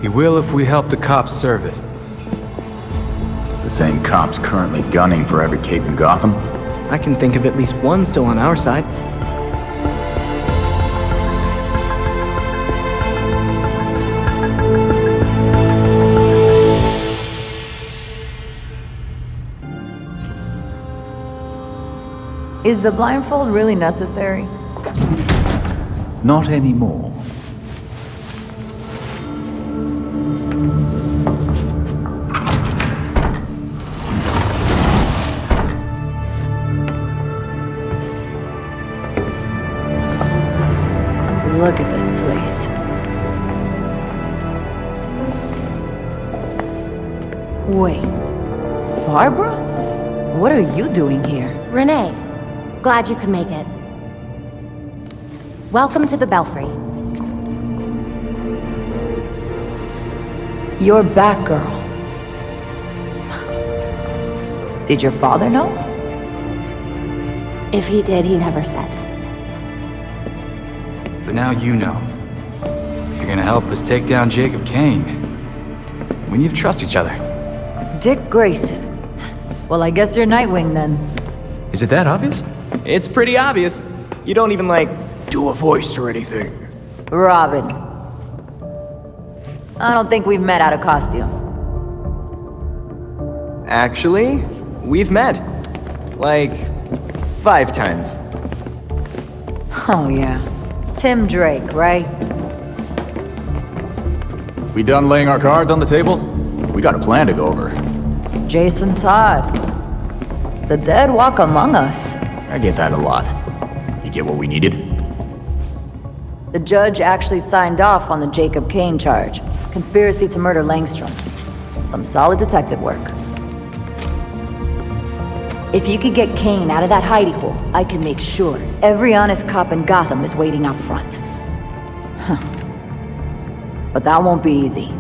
He will if we help the cops serve it.
The same cops currently gunning for every cape in Gotham?
I can think of at least one still on our side.
Is the blindfold really necessary?
Not anymore.
Look at this place. Wait. Barbara? What are you doing here?
Renee, glad you could make it. Welcome to the Belfry.
You're Batgirl. Did your father know?
If he did, he never said.
But now you know. If you're gonna help us take down Jacob Kane, we need to trust each other.
Dick Grayson. Well, I guess you're Nightwing then.
Is it that obvious?
It's pretty obvious. You don't even, like, do a voice or anything.
Robin. I don't think we've met out of costume.
Actually, we've met. Like, 5 times.
Oh yeah. Tim Drake, right?
We done laying our cards on the table? We got a plan to go over.
Jason Todd. The dead walk among us.
I get that a lot. You get what we needed?
The judge actually signed off on the Jacob Kane charge. Conspiracy to murder Langstrom. Some solid detective work. If you could get Kane out of that hidey hole, I can make sure every honest cop in Gotham is waiting out front. Huh. But that won't be easy.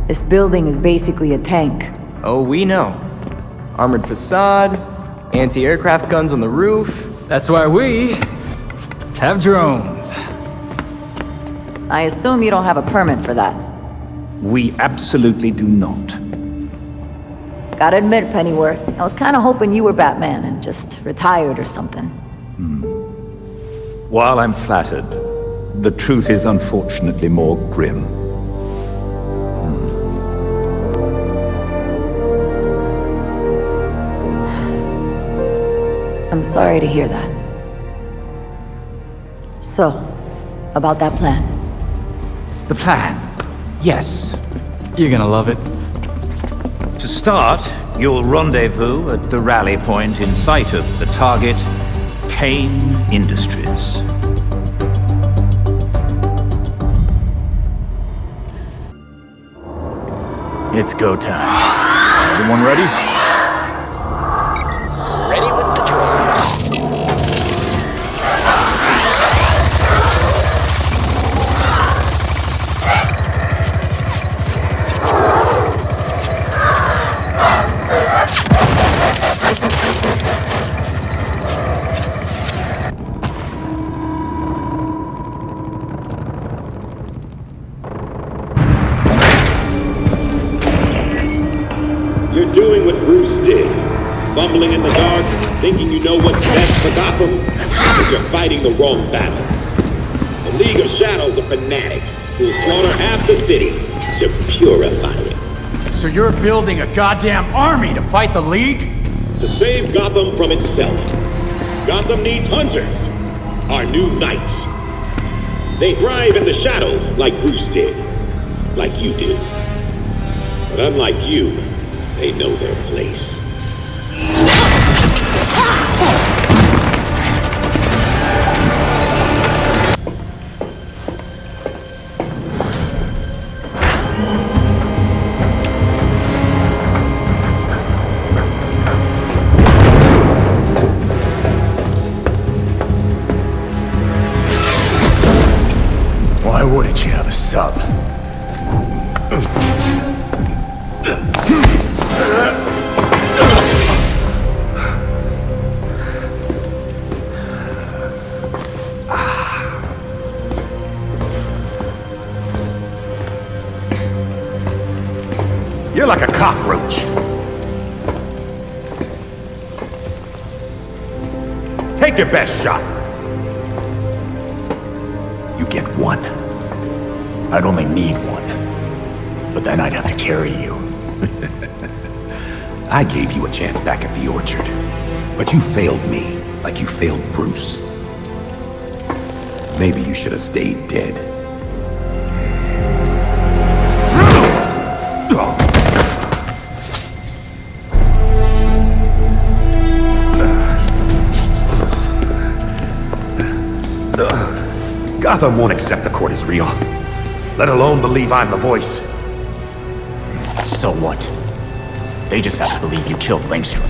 This building is basically a tank.
Oh, we know. Armored facade, anti-aircraft guns on the roof.
That's why we have drones.
I assume you don't have a permit for that.
We absolutely do not.
Gotta admit, Pennyworth, I was kinda hoping you were Batman and just retired or something.
While I'm flattered, the truth is unfortunately more grim.
I'm sorry to hear that. So, about that plan.
The plan? Yes.
You're gonna love it.
To start, You'll rendezvous at the rally point in sight of the target, Kane Industries.
It's go time. Everyone ready?
Ready with the drones.
You're doing what Bruce did. Fumbling in the dark, thinking you know what's best for Gotham, but you're fighting the wrong battle. The League of Shadows are fanatics who'll slaughter half the city to purify it.
So you're building a goddamn army to fight the League?
To save Gotham from itself. Gotham needs hunters, our new knights. They thrive in the shadows like Bruce did, like you do. But unlike you, they know their place.
Why wouldn't you have a sub?
You're like a cockroach. Take your best shot.
You get one. I'd only need one. But then I'd have to carry you.
I gave you a chance back at the orchard, but you failed me like you failed Bruce. Maybe you should have stayed dead. Gotham won't accept the court is real, let alone believe I'm the voice.
So what? They just have to believe you killed Langstrom.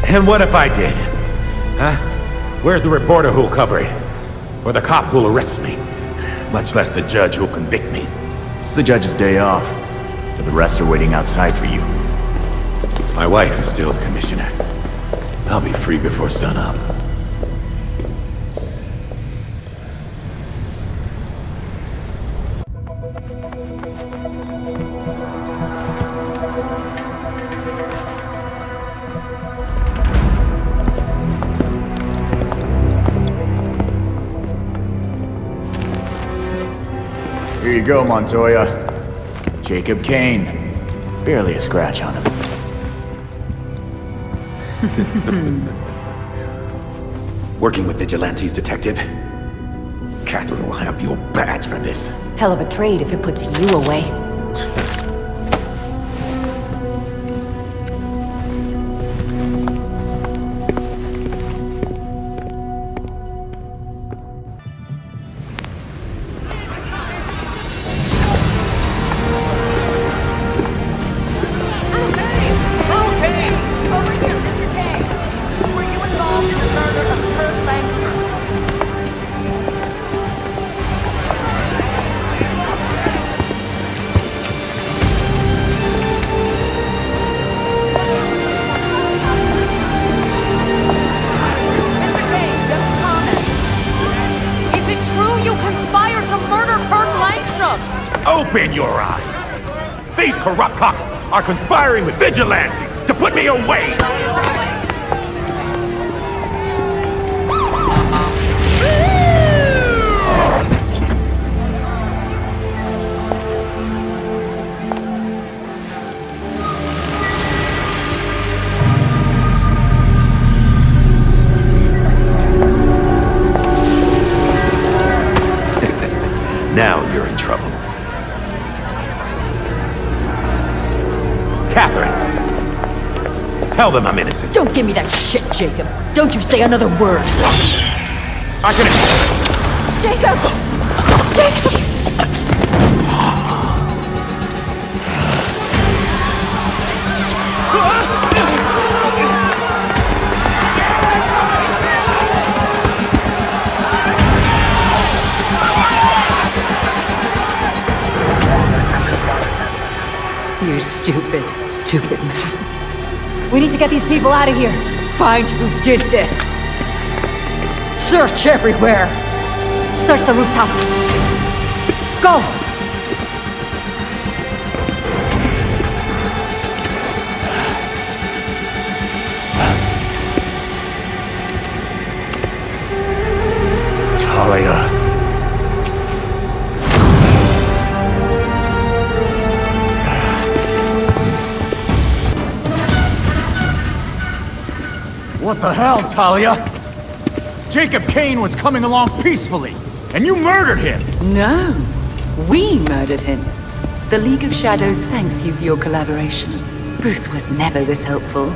And what if I did? Huh? Where's the reporter who'll cover it? Or the cop who'll arrest me? Much less the judge who'll convict me.
It's the judge's day off, but the rest are waiting outside for you.
My wife is still the commissioner. I'll be free before sunup.
Here you go, Montoya. Jacob Kane. Barely a scratch on him.
Working with vigilantes, detective? Catherine will have your badge for this.
Hell of a trade if it puts you away.
Open your eyes! These corrupt cops are conspiring with vigilantes to put me away! Now you're in trouble. Catherine! Tell them I'm innocent.
Don't give me that shit, Jacob. Don't you say another word.
I can...
Jacob! Jacob!
You stupid, stupid man.
We need to get these people out of here.
Find who did this.
Search everywhere. Search the rooftops. Go!
Talia.
What the hell, Talia? Jacob Kane was coming along peacefully, and you murdered him!
No, we murdered him. The League of Shadows thanks you for your collaboration. Bruce was never this helpful.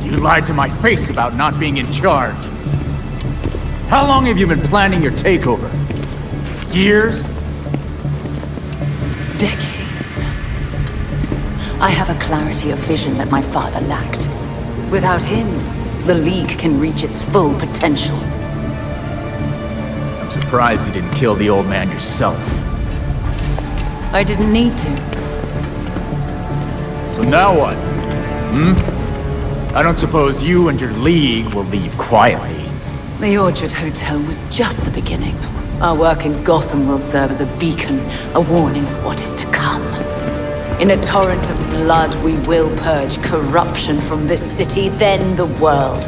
You lied to my face about not being in charge. How long have you been planning your takeover? Years?
Decades. I have a clarity of vision that my father lacked. Without him, the League can reach its full potential.
I'm surprised you didn't kill the old man yourself.
I didn't need to.
So now what? I don't suppose you and your League will leave quietly.
The Orchard Hotel was just the beginning. Our work in Gotham will serve as a beacon, a warning of what is to come. In a torrent of blood, we will purge corruption from this city, then the world.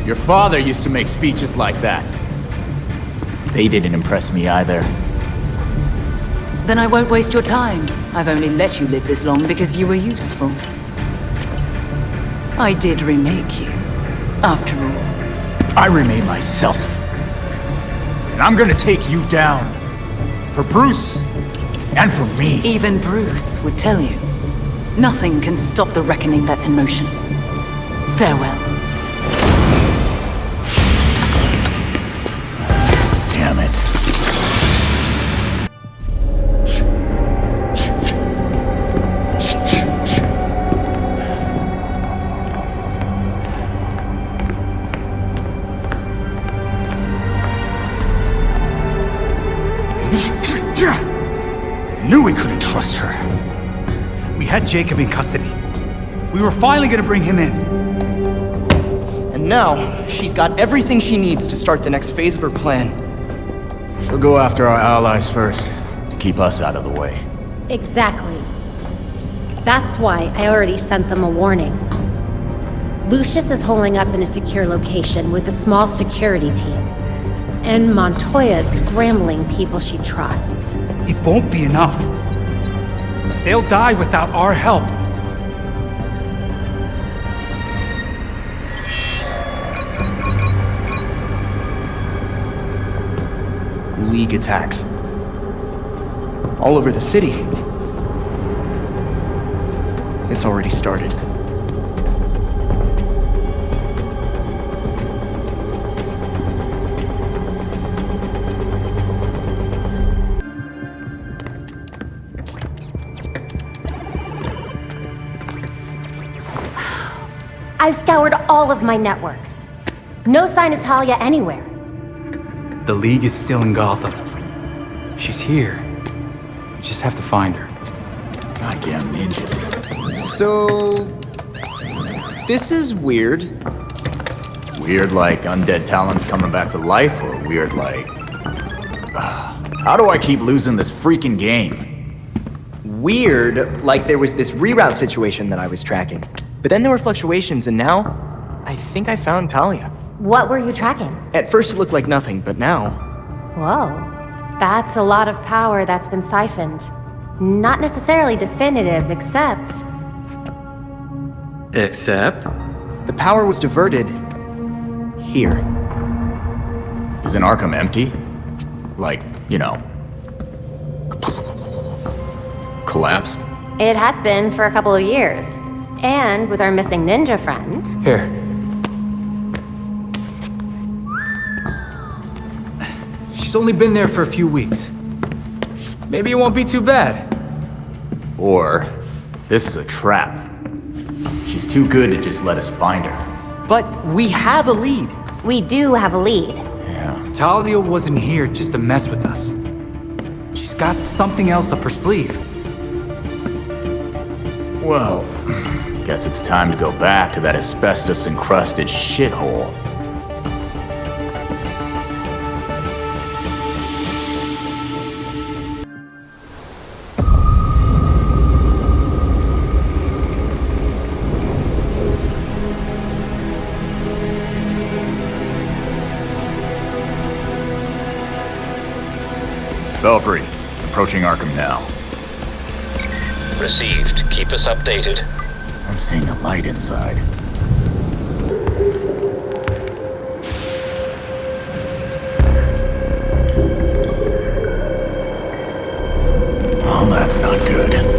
Your father used to make speeches like that. They didn't impress me either.
Then I won't waste your time. I've only let you live this long because you were useful. I did remake you, after all.
I remade myself. And I'm gonna take you down. For Bruce. And for me.
Even Bruce would tell you. Nothing can stop the reckoning that's in motion. Farewell.
Damn it.
Knew we couldn't trust her. We had Jacob in custody. We were finally gonna bring him in.
And now, she's got everything she needs to start the next phase of her plan.
She'll go after our allies first, to keep us out of the way.
Exactly. That's why I already sent them a warning. Lucius is holding up in a secure location with a small security team. And Montoya is scrambling people she trusts.
It won't be enough. They'll die without our help.
League attacks. All over the city. It's already started.
I've scoured all of my networks. No sign of Talia anywhere.
The League is still in Gotham. She's here. We just have to find her.
Goddamn ninjas.
So... this is weird.
Weird like undead talents coming back to life, or weird like... how do I keep losing this freaking game?
Weird, like there was this reroute situation that I was tracking. But then there were fluctuations, and now, I think I found Talia.
What were you tracking?
At first it looked like nothing, but now...
Whoa. That's a lot of power that's been siphoned. Not necessarily definitive, except...
Except?
The power was diverted... here.
Isn't Arkham empty? Like, you know... collapsed?
It has been for a couple of years. And with our missing ninja friend...
Here. She's only been there for a few weeks. Maybe it won't be too bad.
Or, this is a trap. She's too good to just let us find her.
But we have a lead.
We do have a lead.
Yeah.
Talia wasn't here just to mess with us. She's got something else up her sleeve.
Well, guess it's time to go back to that asbestos-encrusted shithole. Belfry, approaching Arkham now.
Received. Keep us updated.
I'm seeing a light inside. Oh, that's not good.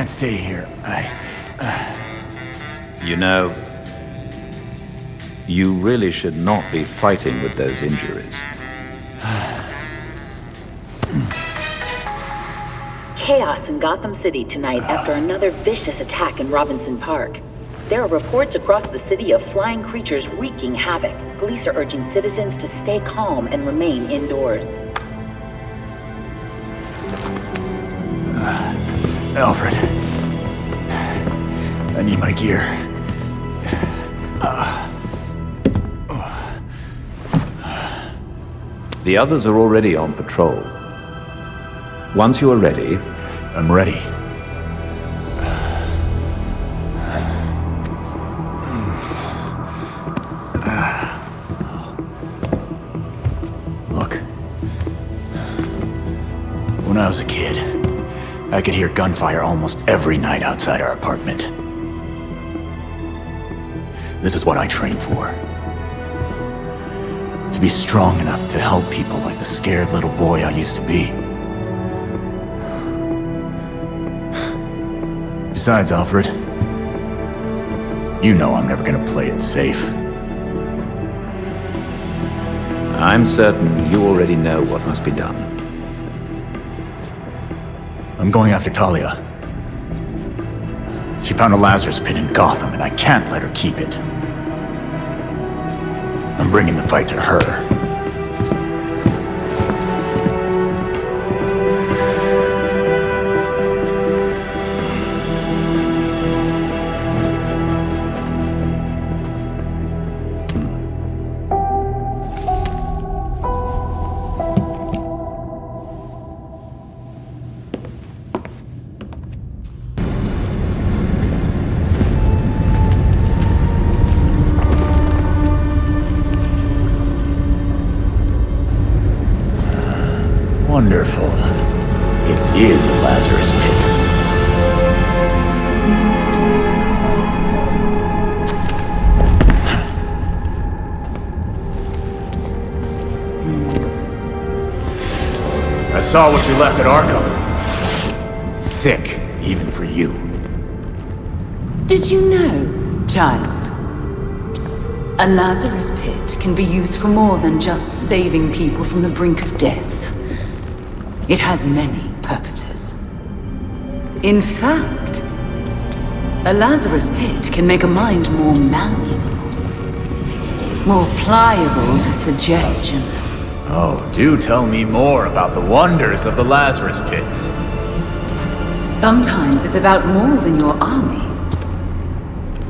Stay here.
You know, you really should not be fighting with those injuries.
Chaos in Gotham City tonight after another vicious attack in Robinson Park. There are reports across the city of flying creatures wreaking havoc. Police are urging citizens to stay calm and remain indoors.
Alfred. I need my gear.
The others are already on patrol. Once you are ready...
I'm ready. Look. When I was a kid, I could hear gunfire almost every night outside our apartment. This is what I train for. To be strong enough to help people like the scared little boy I used to be. Besides, Alfred, you know I'm never gonna play it safe.
I'm certain you already know what must be done.
I'm going after Talia. She found a Lazarus pit in Gotham, and I can't let her keep it. I'm bringing the fight to her. Wonderful. It is a Lazarus pit. I saw what you left at Arkham. Sick, even for you.
Did you know, child? A Lazarus pit can be used for more than just saving people from the brink of death. It has many purposes. In fact, a Lazarus pit can make a mind more malleable, more pliable to suggestion.
Oh, do tell me more about the wonders of the Lazarus pits.
Sometimes it's about more than your army.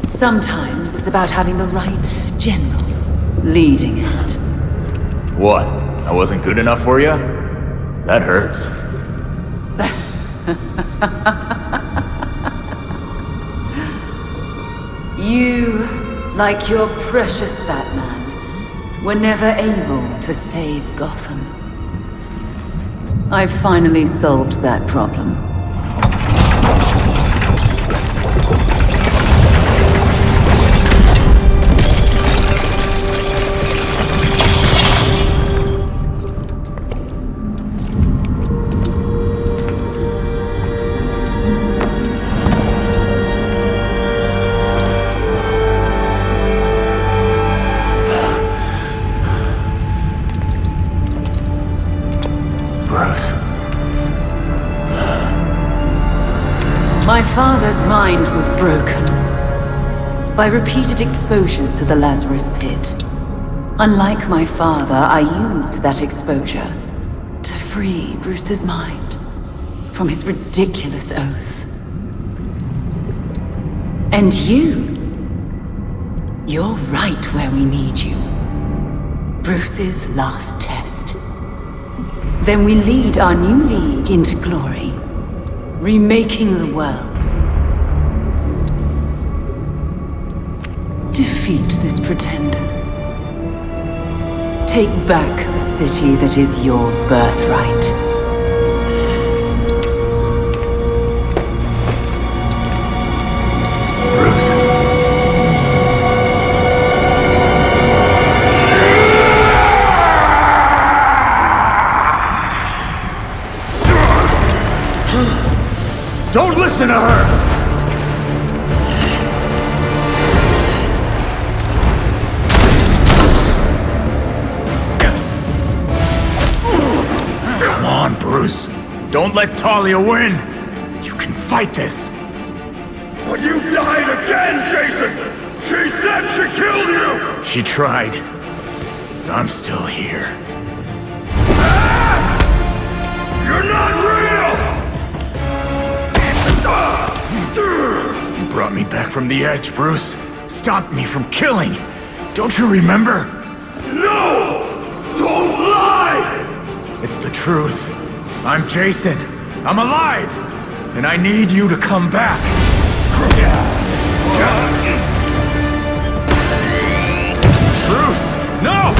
Sometimes it's about having the right general leading it.
What? I wasn't good enough for you? That hurts.
You, like your precious Batman, were never able to save Gotham. I've finally solved that problem. My father's mind was broken by repeated exposures to the Lazarus pit. Unlike my father, I used that exposure to free Bruce's mind from his ridiculous oath. And you're right where we need you. Bruce's last test. Then we lead our new league into glory. Remaking the world. Defeat this pretender. Take back the city that is your birthright.
Bruce. Don't listen to her! Come on, Bruce. Don't let Talia win. You can fight this.
But you died again, Jason! She said she killed you!
She tried. But I'm still here.
You're not real!
You brought me back from the edge, Bruce. Stopped me from killing. Don't you remember?
No! Don't lie!
It's the truth. I'm Jason. I'm alive. And I need you to come back. Bruce, no!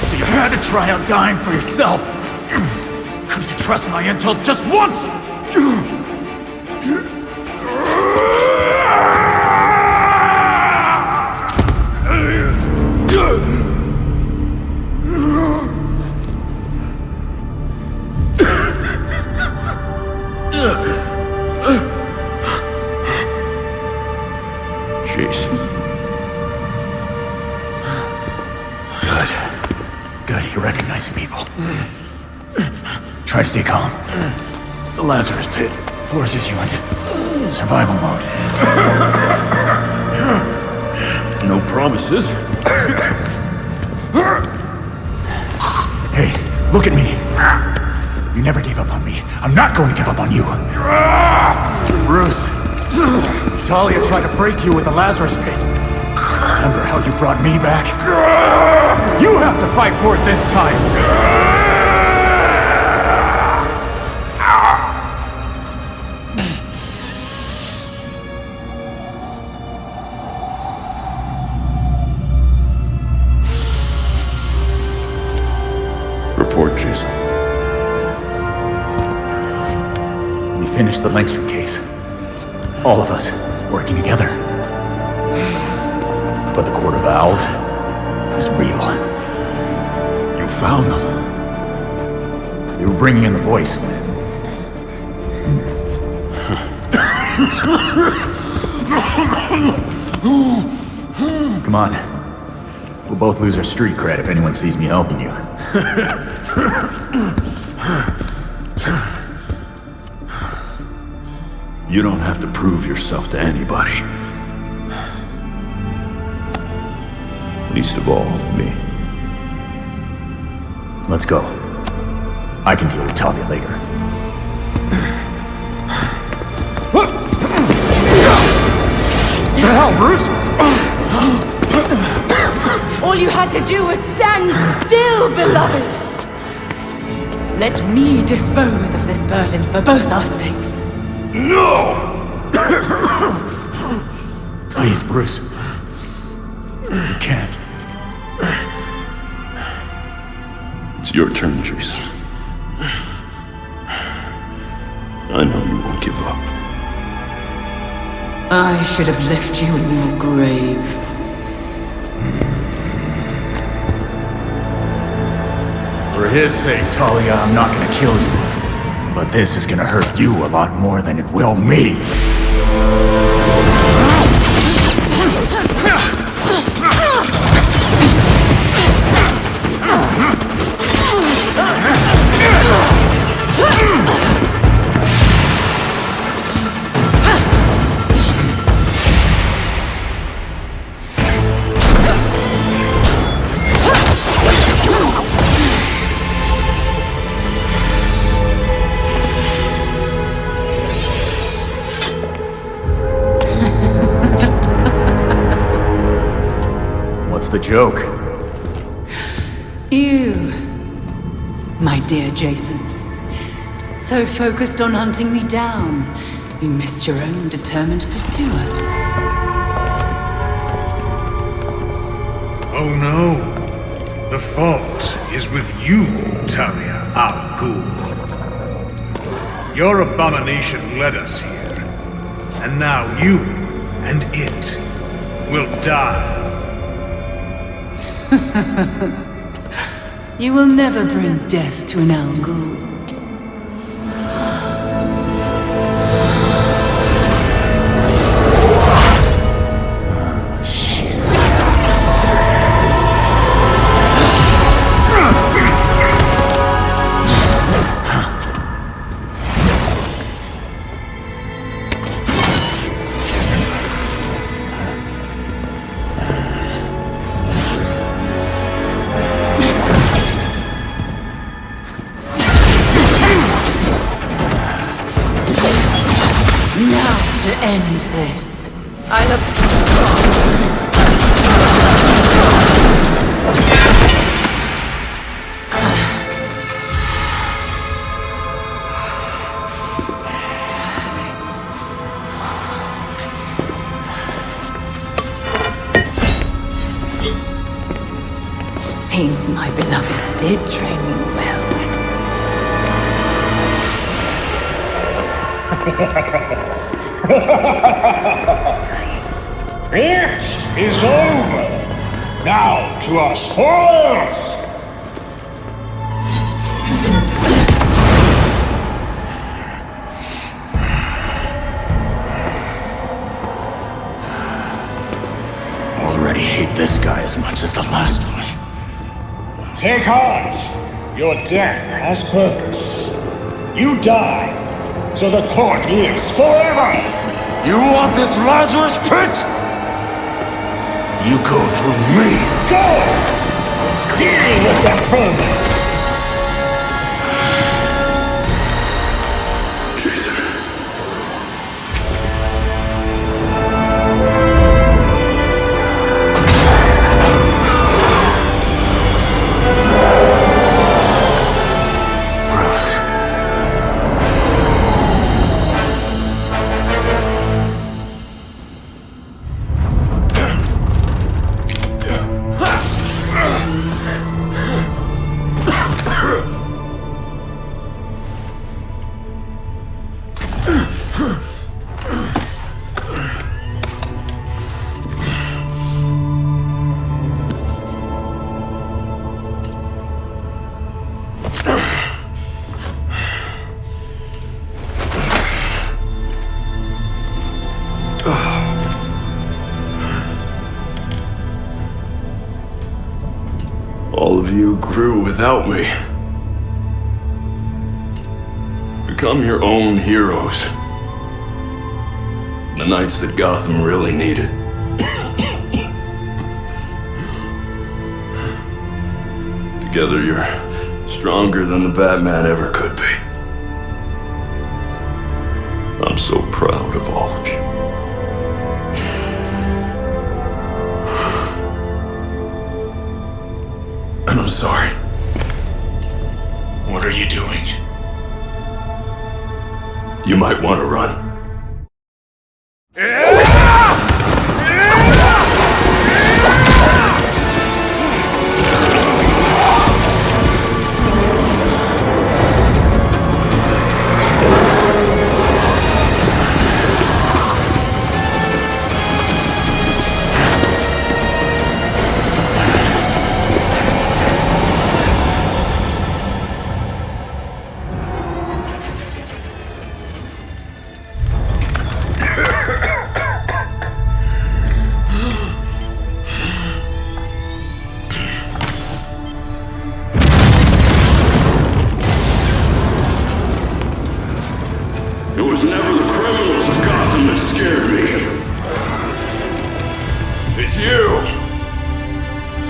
So you had to try out dying for yourself. Couldn't you trust my intel just once?
Jason.
Good, you're recognizing people. Try to stay calm. The Lazarus Pit forces you into survival mode.
No promises.
Hey, look at me. You never gave up on me. I'm not going to give up on you. Bruce, Talia tried to break you with the Lazarus Pit. Remember how you brought me back? You have to fight for it this time!
Report, Jason.
We finished the Langstrom case. All of us working together. But the Court of Owls is real. You found them. You were bringing in the voice. Come on. We'll both lose our street cred if anyone sees me helping you.
You don't have to prove yourself to anybody. Least of all, me.
Let's go. I can deal with Talia later.
What the hell, Bruce?
All you had to do was stand still, beloved! Let me dispose of this burden for both our sakes.
No!
Please, Bruce. You can't.
It's your turn, Jason. I know you won't give up.
I should have left you in your grave.
For his sake, Talia, I'm not gonna kill you. But this is gonna hurt you a lot more than it will me. What's the joke?
You, my dear Jason. So focused on hunting me down, you missed your own determined pursuer.
Oh no. The fault is with you, Talia al Ghul. Your abomination led us here. And now you and it will die.
You will never bring death to an Al Ghul. To end this, I'll Seems my beloved did train you well.
It is over. Now to our spoils.
this guy as much as the last one.
Take heart. Your death has purpose. You die, so the court lives forever.
You want this Lazarus pit? You go through me.
Go! Deal with that vermin.
All of you grew without me. Become your own heroes. The knights that Gotham really needed. Together you're stronger than the Batman ever could be. I'm so proud of all of you. And I'm sorry.
What are you doing?
You might want to run. It was never the criminals of Gotham that scared me. It's you.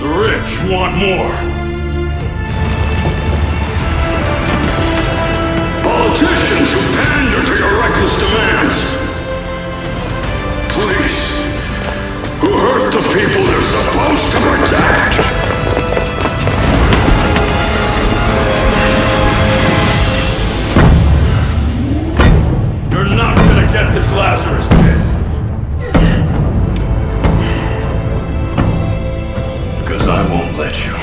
The rich want more. Politicians who pander to your reckless demands. Police who hurt the people they're supposed to protect. You're not gonna get this Lazarus pit. Because I won't let you.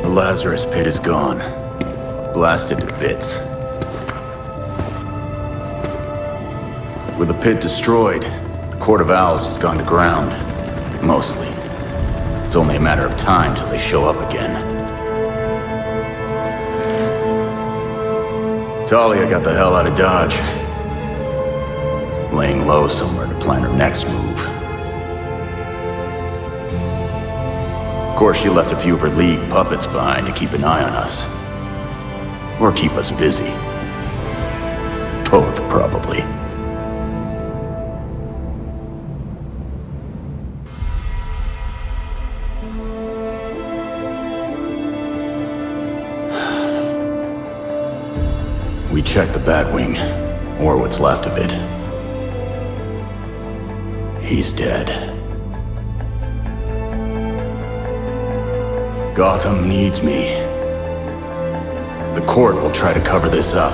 The Lazarus pit is gone. Blasted to bits. With the pit destroyed, the Court of Owls has gone to ground. Mostly. It's only a matter of time till they show up again. Talia got the hell out of Dodge. Laying low somewhere to plan her next move. Of course, she left a few of her League puppets behind to keep an eye on us. Or keep us busy. Both, probably. We checked the Batwing, or what's left of it. He's dead. Gotham needs me. The court will try to cover this up,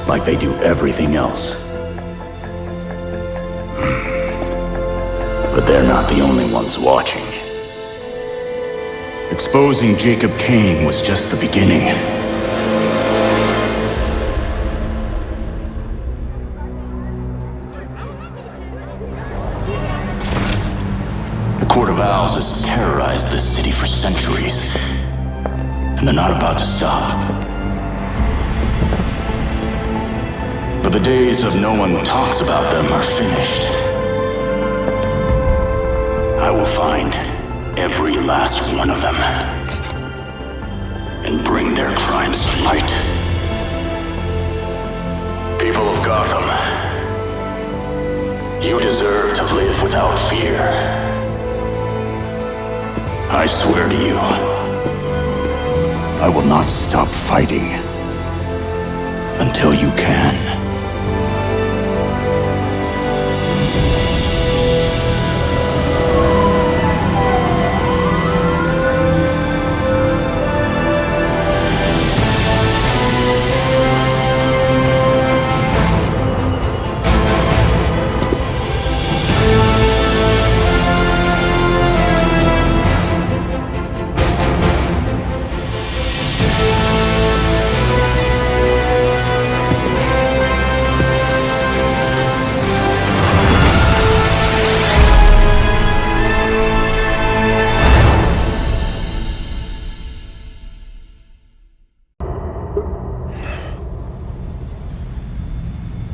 like they do everything else. But they're not the only ones watching.
Exposing Jacob Kane was just the beginning.
The Court of Owls has terrorized this city for centuries, and they're not about to stop. But the days of no one talks about them are finished. I will find every last one of them and bring their crimes to light. People of Gotham, you deserve to live without fear. I swear to you, I will not stop fighting until you can.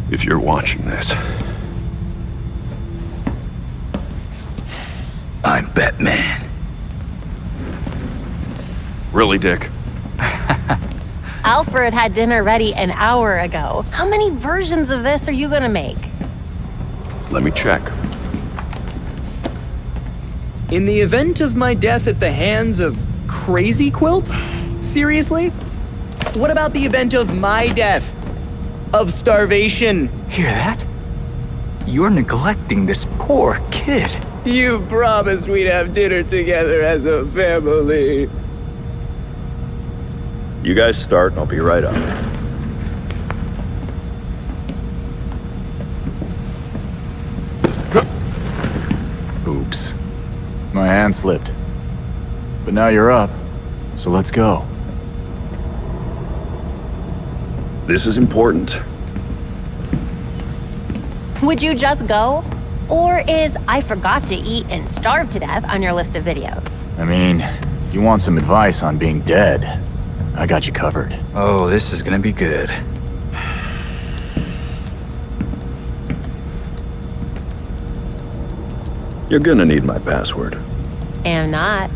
If you're watching this, I'm Batman. Really, Dick?
Alfred had dinner ready an hour ago. How many versions of this are you gonna make?
Let me check.
In the event of my death at the hands of Crazy Quilt? Seriously? What about the event of my death? Of starvation?
Hear that? You're neglecting this poor kid.
You promised we'd have dinner together as a family.
You guys start, and I'll be right up.
Oops. My hand slipped. But now you're up, so let's go.
This is important.
Would you just go? Or is I forgot to eat and starve to death on your list of videos?
I mean, if you want some advice on being dead, I got you covered.
Oh, this is gonna be good.
You're gonna need my password.
Am not.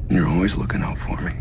You're always looking out for me.